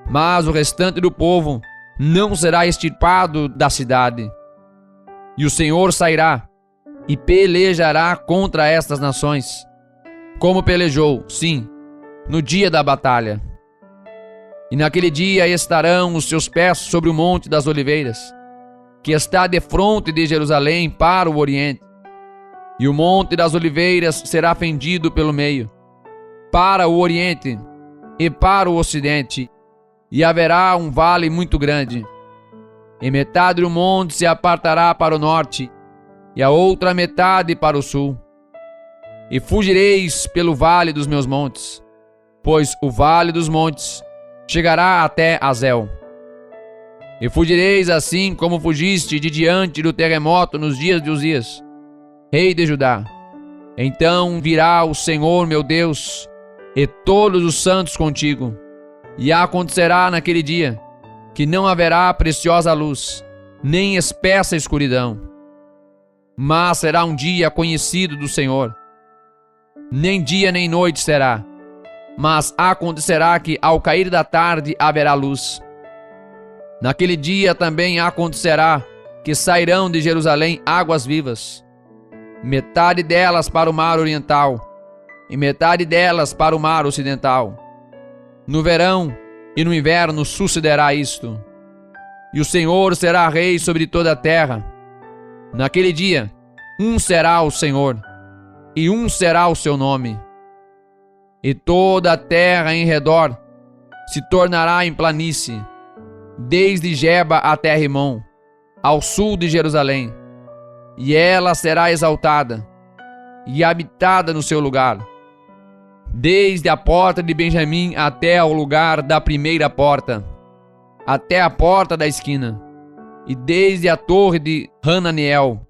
B: mas o restante do povo não será extirpado da cidade. E o Senhor sairá e pelejará contra estas nações, como pelejou, sim, no dia da batalha. E naquele dia estarão os seus pés sobre o monte das oliveiras, que está defronte de Jerusalém para o oriente, e o Monte das Oliveiras será fendido pelo meio, para o oriente e para o ocidente, e haverá um vale muito grande. E metade do monte se apartará para o norte, e a outra metade para o sul. E fugireis pelo vale dos meus montes, pois o vale dos montes chegará até Azel. E fugireis assim como fugiste de diante do terremoto nos dias de Uzias, rei de Judá. Então virá o Senhor meu Deus e todos os santos contigo, e acontecerá naquele dia que não haverá preciosa luz, nem espessa escuridão, mas será um dia conhecido do Senhor. Nem dia nem noite será, mas acontecerá que ao cair da tarde haverá luz. Naquele dia também acontecerá que sairão de Jerusalém águas vivas, metade delas para o mar oriental e metade delas para o mar ocidental. No verão e no inverno sucederá isto. E o Senhor será rei sobre toda a terra. Naquele dia, um será o Senhor, e um será o seu nome. E toda a terra em redor se tornará em planície, desde Geba até Rimon, ao sul de Jerusalém. E ela será exaltada e habitada no seu lugar, desde a porta de Benjamim até ao lugar da primeira porta, até a porta da esquina, e desde a torre de Hananiel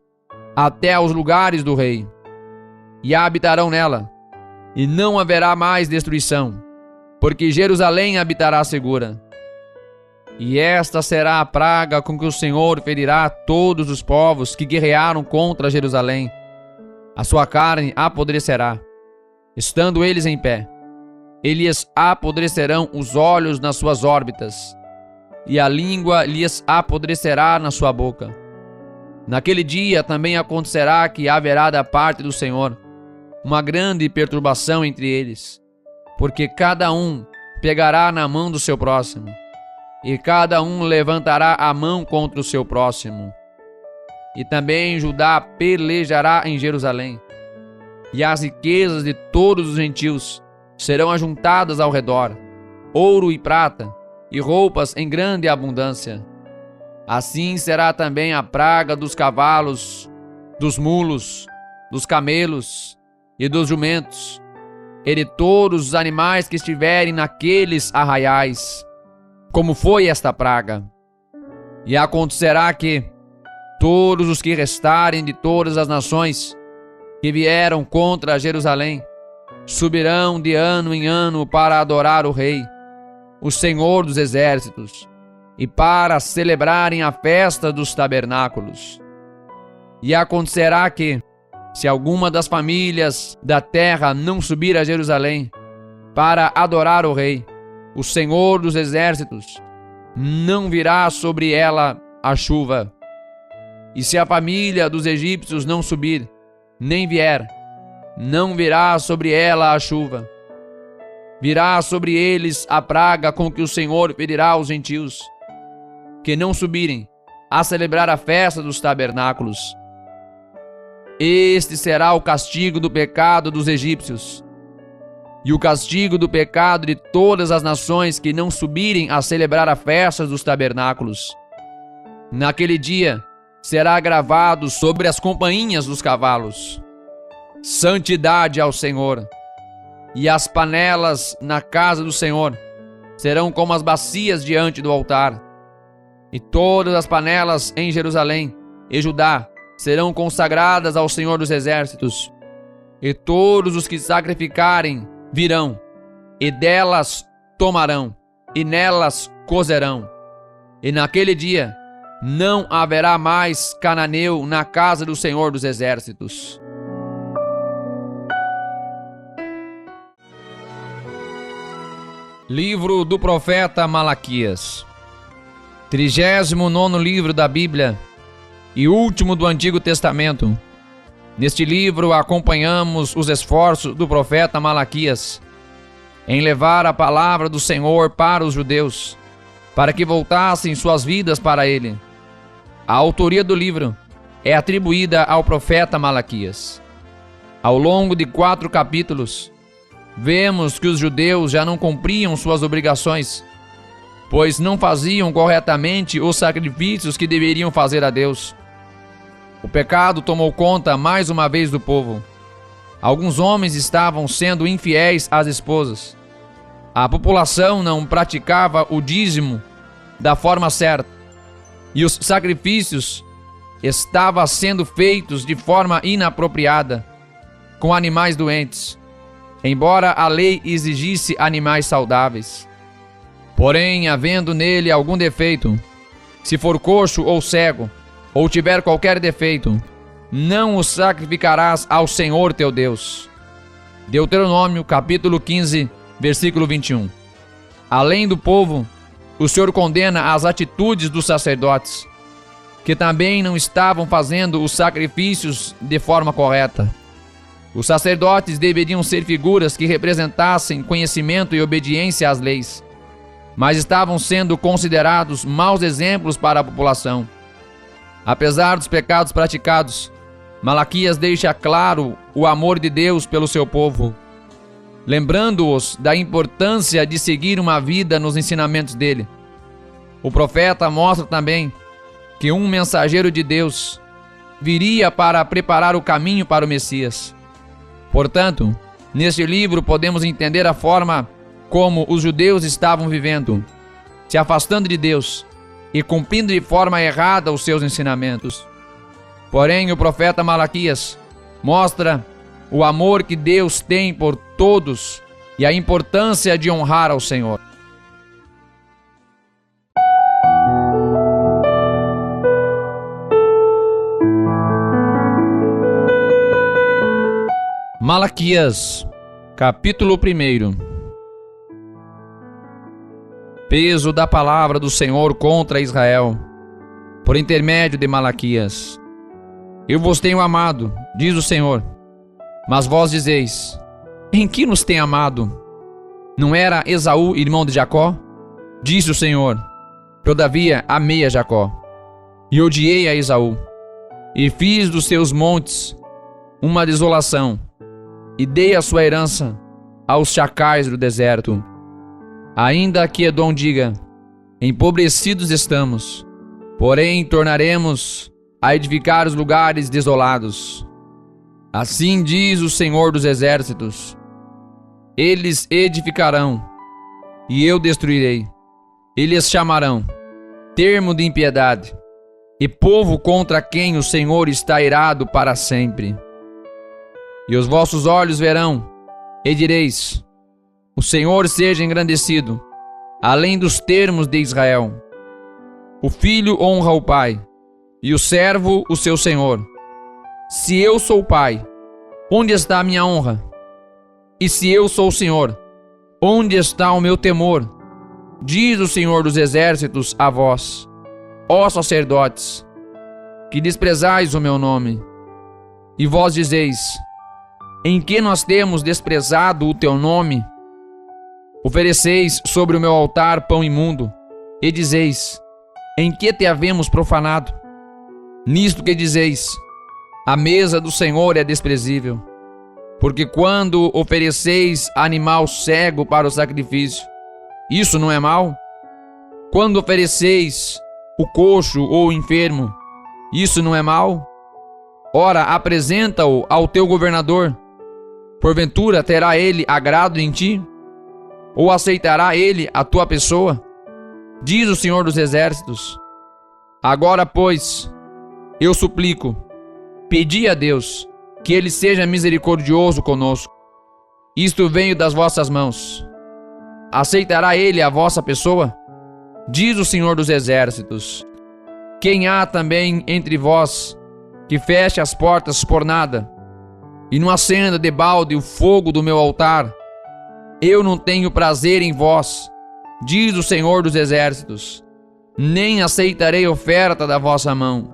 B: até aos lugares do rei. E habitarão nela, e não haverá mais destruição, porque Jerusalém habitará segura. E esta será a praga com que o Senhor ferirá todos os povos que guerrearam contra Jerusalém. A sua carne apodrecerá, estando eles em pé. E lhes apodrecerão os olhos nas suas órbitas, e a língua lhes apodrecerá na sua boca. Naquele dia também acontecerá que haverá da parte do Senhor uma grande perturbação entre eles, porque cada um pegará na mão do seu próximo, e cada um levantará a mão contra o seu próximo. E também Judá pelejará em Jerusalém, e as riquezas de todos os gentios serão ajuntadas ao redor, ouro e prata, e roupas em grande abundância. Assim será também a praga dos cavalos, dos mulos, dos camelos e dos jumentos, e de todos os animais que estiverem naqueles arraiais, como foi esta praga. E acontecerá que todos os que restarem de todas as nações que vieram contra Jerusalém subirão de ano em ano para adorar o Rei, o Senhor dos Exércitos, e para celebrarem a festa dos tabernáculos. E acontecerá que, se alguma das famílias da terra não subir a Jerusalém para adorar o Rei, o Senhor dos Exércitos, não virá sobre ela a chuva. E se a família dos egípcios não subir, nem vier, não virá sobre ela a chuva. Virá sobre eles a praga com que o Senhor ferirá os gentios, que não subirem a celebrar a festa dos tabernáculos. Este será o castigo do pecado dos egípcios, e o castigo do pecado de todas as nações que não subirem a celebrar a festa dos tabernáculos. Naquele dia será gravado sobre as companhias dos cavalos: santidade ao Senhor. E as panelas na casa do Senhor serão como as bacias diante do altar. E todas as panelas em Jerusalém e Judá serão consagradas ao Senhor dos Exércitos. E todos os que sacrificarem virão, e delas tomarão, e nelas cozerão. E naquele dia não haverá mais cananeu na casa do Senhor dos Exércitos. Livro do profeta Malaquias. 39º livro da Bíblia e último do Antigo Testamento. Neste livro acompanhamos os esforços do profeta Malaquias em levar a palavra do Senhor para os judeus, para que voltassem suas vidas para Ele. A autoria do livro é atribuída ao profeta Malaquias. Ao longo de 4 capítulos, vemos que os judeus já não cumpriam suas obrigações, pois não faziam corretamente os sacrifícios que deveriam fazer a Deus. O pecado tomou conta mais uma vez do povo. Alguns homens estavam sendo infiéis às esposas. A população não praticava o dízimo da forma certa, e os sacrifícios estavam sendo feitos de forma inapropriada, com animais doentes, embora a lei exigisse animais saudáveis. Porém, havendo nele algum defeito, se for coxo ou cego, ou tiver qualquer defeito, não o sacrificarás ao Senhor teu Deus. Deuteronômio capítulo 15, versículo 21. Além do povo, o Senhor condena as atitudes dos sacerdotes, que também não estavam fazendo os sacrifícios de forma correta. Os sacerdotes deveriam ser figuras que representassem conhecimento e obediência às leis, mas estavam sendo considerados maus exemplos para a população. Apesar dos pecados praticados, Malaquias deixa claro o amor de Deus pelo seu povo, lembrando-os da importância de seguir uma vida nos ensinamentos dele. O profeta mostra também que um mensageiro de Deus viria para preparar o caminho para o Messias. Portanto, neste livro podemos entender a forma como os judeus estavam vivendo, se afastando de Deus e cumprindo de forma errada os seus ensinamentos. Porém, o profeta Malaquias mostra o amor que Deus tem por todos e a importância de honrar ao Senhor. Malaquias, capítulo 1. Peso da palavra do Senhor contra Israel, por intermédio de Malaquias. Eu vos tenho amado, diz o Senhor, mas vós dizeis: em que nos tem amado? Não era Esaú irmão de Jacó? Disse o Senhor: todavia amei a Jacó, e odiei a Esaú, e fiz dos seus montes uma desolação, e dei a sua herança aos chacais do deserto. Ainda que Edom diga: empobrecidos estamos, porém tornaremos a edificar os lugares desolados. Assim diz o Senhor dos Exércitos: eles edificarão, e eu destruirei. Eles chamarão termo de impiedade, e povo contra quem o Senhor está irado para sempre. E os vossos olhos verão, e direis: o Senhor seja engrandecido, além dos termos de Israel. O filho honra o pai, e o servo o seu senhor. Se eu sou pai, onde está a minha honra? E se eu sou o Senhor, onde está o meu temor? Diz o Senhor dos Exércitos a vós, ó sacerdotes, que desprezais o meu nome. E vós dizeis: em que nós temos desprezado o teu nome? Ofereceis sobre o meu altar pão imundo, e dizeis: em que te havemos profanado? Nisto que dizeis: a mesa do Senhor é desprezível. Porque quando ofereceis animal cego para o sacrifício, isso não é mal? Quando ofereceis o coxo ou o enfermo, isso não é mal? Ora, apresenta-o ao teu governador. Porventura terá ele agrado em ti? Ou aceitará ele a tua pessoa? Diz o Senhor dos Exércitos. Agora, pois, eu suplico, pedi a Deus que ele seja misericordioso conosco. Isto veio das vossas mãos. Aceitará ele a vossa pessoa? Diz o Senhor dos Exércitos. Quem há também entre vós que feche as portas por nada, e não acenda debalde o fogo do meu altar? Eu não tenho prazer em vós, diz o Senhor dos Exércitos, nem aceitarei oferta da vossa mão.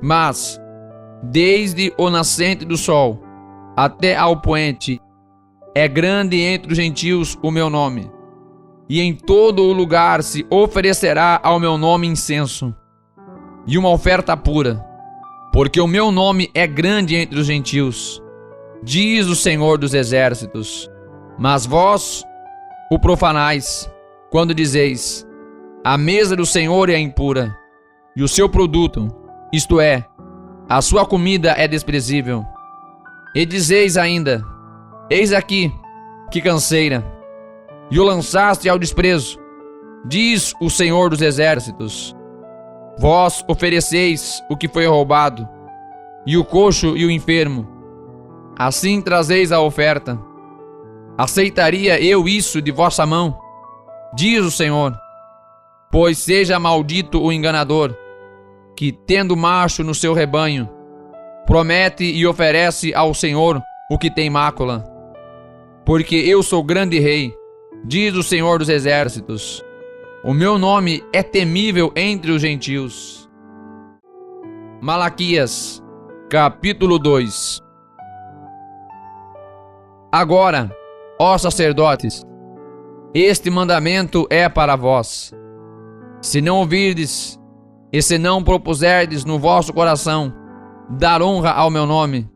B: Mas, desde o nascente do sol até ao poente, é grande entre os gentios o meu nome, e em todo o lugar se oferecerá ao meu nome incenso, e uma oferta pura, porque o meu nome é grande entre os gentios, diz o Senhor dos Exércitos. Mas vós o profanais, quando dizeis: a mesa do Senhor é impura, e o seu produto, isto é, a sua comida é desprezível. E dizeis ainda: eis aqui, que canseira, e o lançaste ao desprezo, diz o Senhor dos Exércitos. Vós ofereceis o que foi roubado, e o coxo e o enfermo. Assim trazeis a oferta. Aceitaria eu isso de vossa mão? Diz o Senhor. Pois seja maldito o enganador, que, tendo macho no seu rebanho, promete e oferece ao Senhor o que tem mácula. Porque eu sou grande rei, diz o Senhor dos Exércitos. O meu nome é temível entre os gentios. Malaquias, capítulo 2. Agora, ó sacerdotes, este mandamento é para vós. Se não ouvirdes, e se não propuserdes no vosso coração dar honra ao meu nome,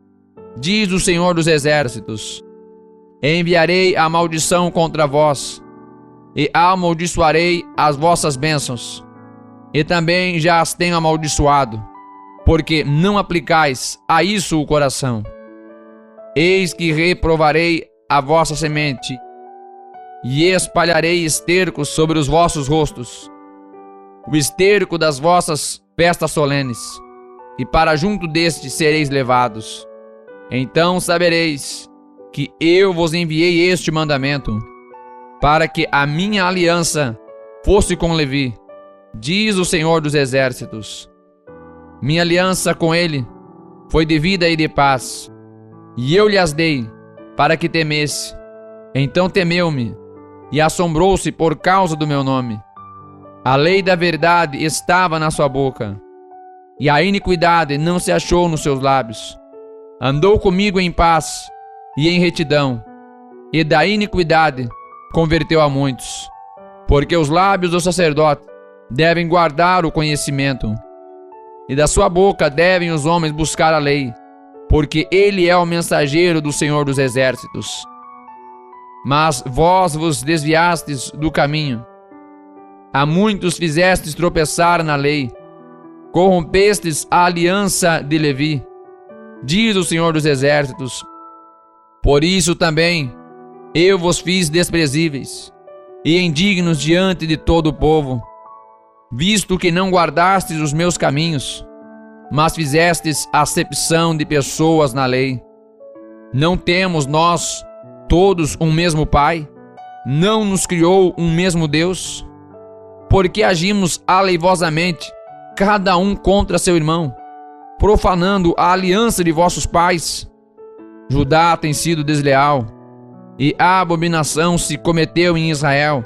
B: diz o Senhor dos Exércitos, enviarei a maldição contra vós, e amaldiçoarei as vossas bênçãos, e também já as tenho amaldiçoado, porque não aplicais a isso o coração. Eis que reprovarei a vossa semente, e espalharei esterco sobre os vossos rostos, o esterco das vossas festas solenes, e para junto deste sereis levados. Então sabereis que eu vos enviei este mandamento, para que a minha aliança fosse com Levi, diz o Senhor dos Exércitos. Minha aliança com ele foi de vida e de paz, e eu lhe as dei, para que temesse. Então temeu-me, e assombrou-se por causa do meu nome. A lei da verdade estava na sua boca, e a iniquidade não se achou nos seus lábios. Andou comigo em paz e em retidão, e da iniquidade converteu a muitos. Porque os lábios do sacerdote devem guardar o conhecimento, e da sua boca devem os homens buscar a lei, porque ele é o mensageiro do Senhor dos Exércitos. Mas vós vos desviastes do caminho, a muitos fizestes tropeçar na lei, corrompestes a aliança de Levi, diz o Senhor dos Exércitos. Por isso também eu vos fiz desprezíveis e indignos diante de todo o povo, visto que não guardastes os meus caminhos, mas fizestes acepção de pessoas na lei. Não temos nós todos um mesmo Pai? Não nos criou um mesmo Deus? Porque agimos aleivosamente, cada um contra seu irmão, profanando a aliança de vossos pais? Judá tem sido desleal, e a abominação se cometeu em Israel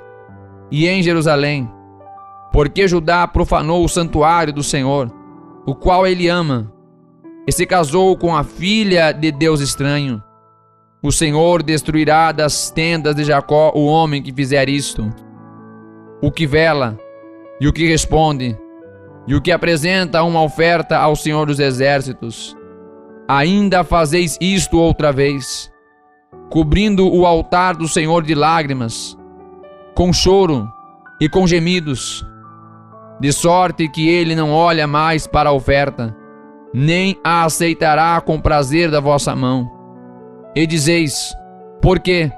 B: e em Jerusalém, porque Judá profanou o santuário do Senhor, o qual ele ama, e se casou com a filha de Deus estranho. O Senhor destruirá das tendas de Jacó o homem que fizer isto, o que vela, e o que responde, e o que apresenta uma oferta ao Senhor dos Exércitos. Ainda fazeis isto outra vez, cobrindo o altar do Senhor de lágrimas, com choro e com gemidos, de sorte que ele não olha mais para a oferta, nem a aceitará com prazer da vossa mão. E dizeis: por quê?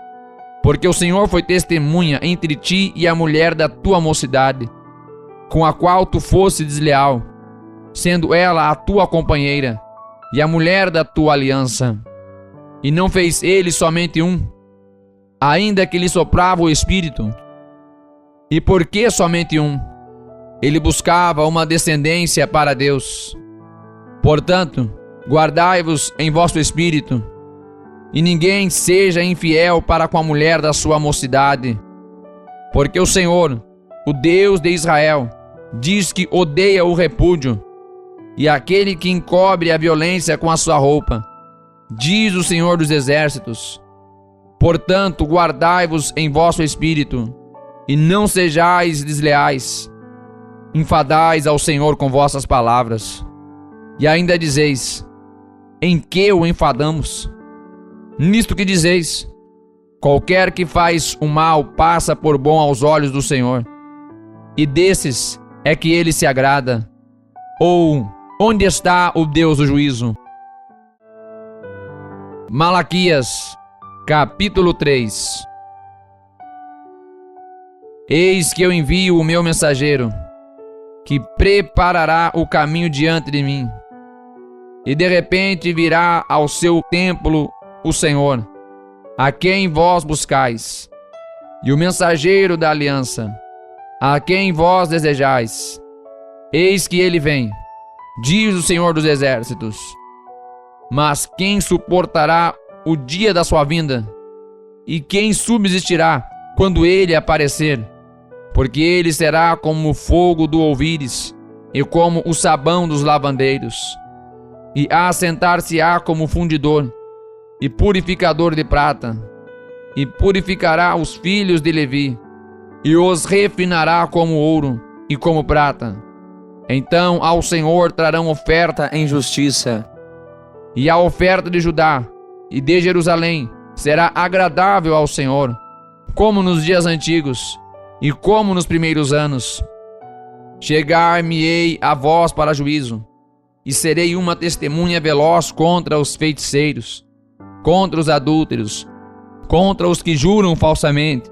B: Porque o Senhor foi testemunha entre ti e a mulher da tua mocidade, com a qual tu fosse desleal, sendo ela a tua companheira e a mulher da tua aliança. E não fez ele somente um, ainda que lhe soprava o Espírito. E por que somente um? Ele buscava uma descendência para Deus. Portanto, guardai-vos em vosso espírito, e ninguém seja infiel para com a mulher da sua mocidade. Porque o Senhor, o Deus de Israel, diz que odeia o repúdio, e aquele que encobre a violência com a sua roupa, diz o Senhor dos Exércitos. Portanto, guardai-vos em vosso espírito, e não sejais desleais. Enfadais ao Senhor com vossas palavras, e ainda dizeis: em que o enfadamos? nisto que dizeis: qualquer que faz o mal passa por bom aos olhos do Senhor, e desses é que ele se agrada. Ou, onde está o Deus do juízo? Malaquias, capítulo 3. Eis que eu envio o meu mensageiro, que preparará o caminho diante de mim. E de repente virá ao seu templo o Senhor, a quem vós buscais, e o mensageiro da aliança, a quem vós desejais. Eis que ele vem, diz o Senhor dos Exércitos. Mas quem suportará o dia da sua vinda? E quem subsistirá quando ele aparecer? Porque ele será como o fogo do ouvires, e como o sabão dos lavandeiros. E assentar-se-á como fundidor, e purificador de prata, e purificará os filhos de Levi, e os refinará como ouro e como prata. Então ao Senhor trarão oferta em justiça, e a oferta de Judá e de Jerusalém será agradável ao Senhor, como nos dias antigos e como nos primeiros anos. Chegar-me-ei a vós para juízo, e serei uma testemunha veloz contra os feiticeiros, contra os adúlteros, contra os que juram falsamente,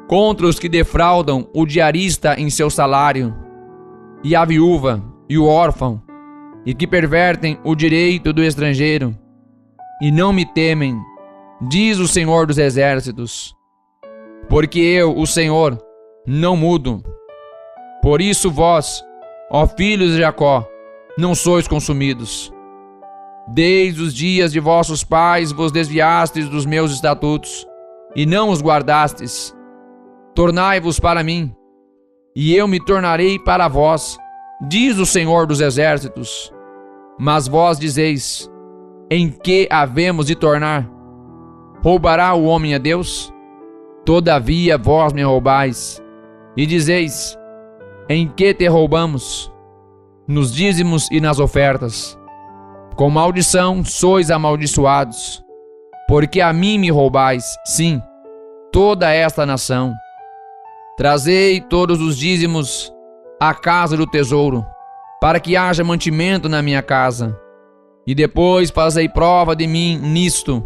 B: contra os que defraudam o diarista em seu salário, e a viúva e o órfão, e que pervertem o direito do estrangeiro, e não me temem, diz o Senhor dos Exércitos. Porque eu, o Senhor, não mudo. Por isso vós, ó filhos de Jacó, não sois consumidos. Desde os dias de vossos pais vos desviastes dos meus estatutos, e não os guardastes. Tornai-vos para mim, e eu me tornarei para vós, diz o Senhor dos Exércitos. Mas vós dizeis: em que havemos de tornar? Roubará o homem a Deus? Todavia vós me roubais. E dizeis: em que te roubamos? Nos dízimos e nas ofertas. Com maldição sois amaldiçoados, porque a mim me roubais, sim, toda esta nação. Trazei todos os dízimos à casa do tesouro, para que haja mantimento na minha casa. E depois fazei prova de mim nisto,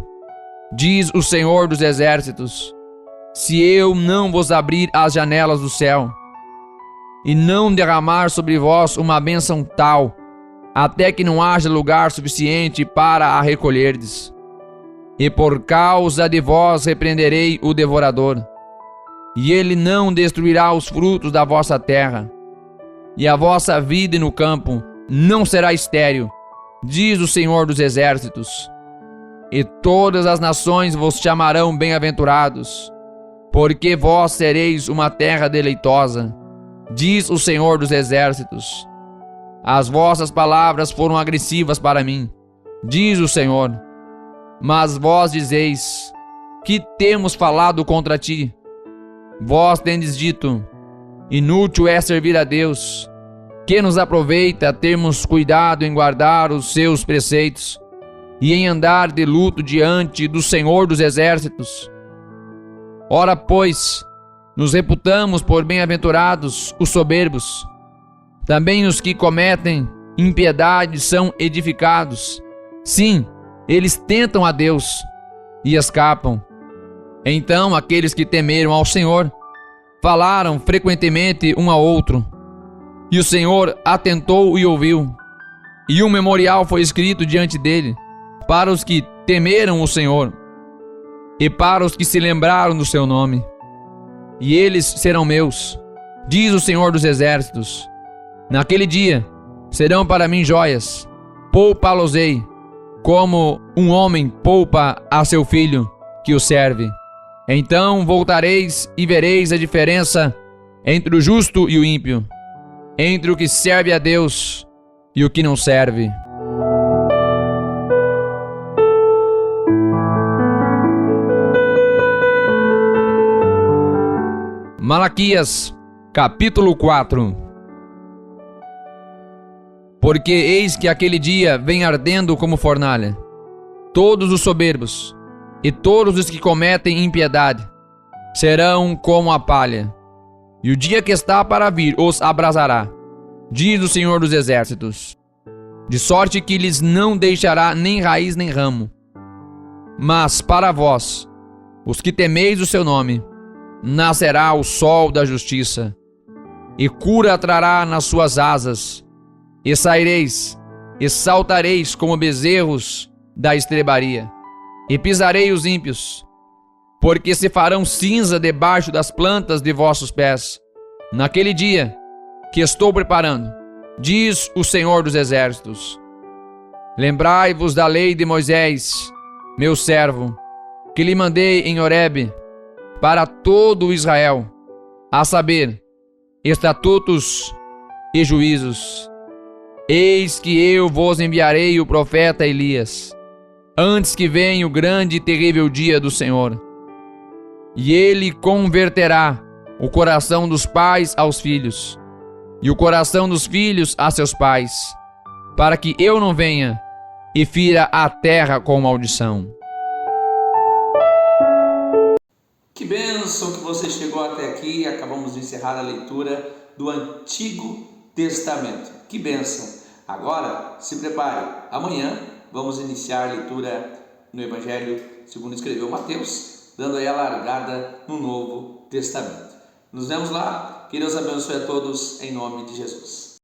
B: diz o Senhor dos Exércitos: se eu não vos abrir as janelas do céu, e não derramar sobre vós uma bênção tal, até que não haja lugar suficiente para a recolherdes. E por causa de vós repreenderei o devorador, e ele não destruirá os frutos da vossa terra, e a vossa vida no campo não será estéril, diz o Senhor dos Exércitos. E todas as nações vos chamarão bem-aventurados, porque vós sereis uma terra deleitosa, diz o Senhor dos Exércitos. As vossas palavras foram agressivas para mim, diz o Senhor. Mas vós dizeis: que temos falado contra ti? Vós tendes dito: inútil é servir a Deus, que nos aproveita termos cuidado em guardar os seus preceitos e em andar de luto diante do Senhor dos Exércitos. Ora, pois, nos reputamos por bem-aventurados os soberbos. Também os que cometem impiedade são edificados. Sim, eles tentam a Deus e escapam. Então aqueles que temeram ao Senhor falaram frequentemente um ao outro, e o Senhor atentou e ouviu. E um memorial foi escrito diante dele para os que temeram o Senhor e para os que se lembraram do seu nome. E eles serão meus, diz o Senhor dos Exércitos. Naquele dia serão para mim joias, poupá-los-ei, como um homem poupa a seu filho que o serve. Então voltareis e vereis a diferença entre o justo e o ímpio, entre o que serve a Deus e o que não serve. Malaquias, capítulo 4. Porque eis que aquele dia vem ardendo como fornalha. Todos os soberbos, e todos os que cometem impiedade serão como a palha, e o dia que está para vir os abrasará, diz o Senhor dos Exércitos, de sorte que lhes não deixará nem raiz nem ramo. Mas para vós, os que temeis o seu nome, nascerá o sol da justiça, e cura trará nas suas asas, e saireis, e saltareis como bezerros da estrebaria, e pisarei os ímpios, porque se farão cinza debaixo das plantas de vossos pés, naquele dia que estou preparando, diz o Senhor dos Exércitos. Lembrai-vos da lei de Moisés, meu servo, que lhe mandei em Horebe, para todo Israel, a saber, estatutos e juízos. Eis que eu vos enviarei o profeta Elias, antes que venha o grande e terrível dia do Senhor. E ele converterá o coração dos pais aos filhos, e o coração dos filhos a seus pais, para que eu não venha e fira a terra com maldição.
A: Que bênção que você chegou até aqui. Acabamos de encerrar a leitura do Antigo Testamento. Que bênção! Agora, se prepare. Amanhã vamos iniciar a leitura no Evangelho segundo escreveu Mateus, dando aí a largada no Novo Testamento. Nos vemos lá. Que Deus abençoe a todos em nome de Jesus.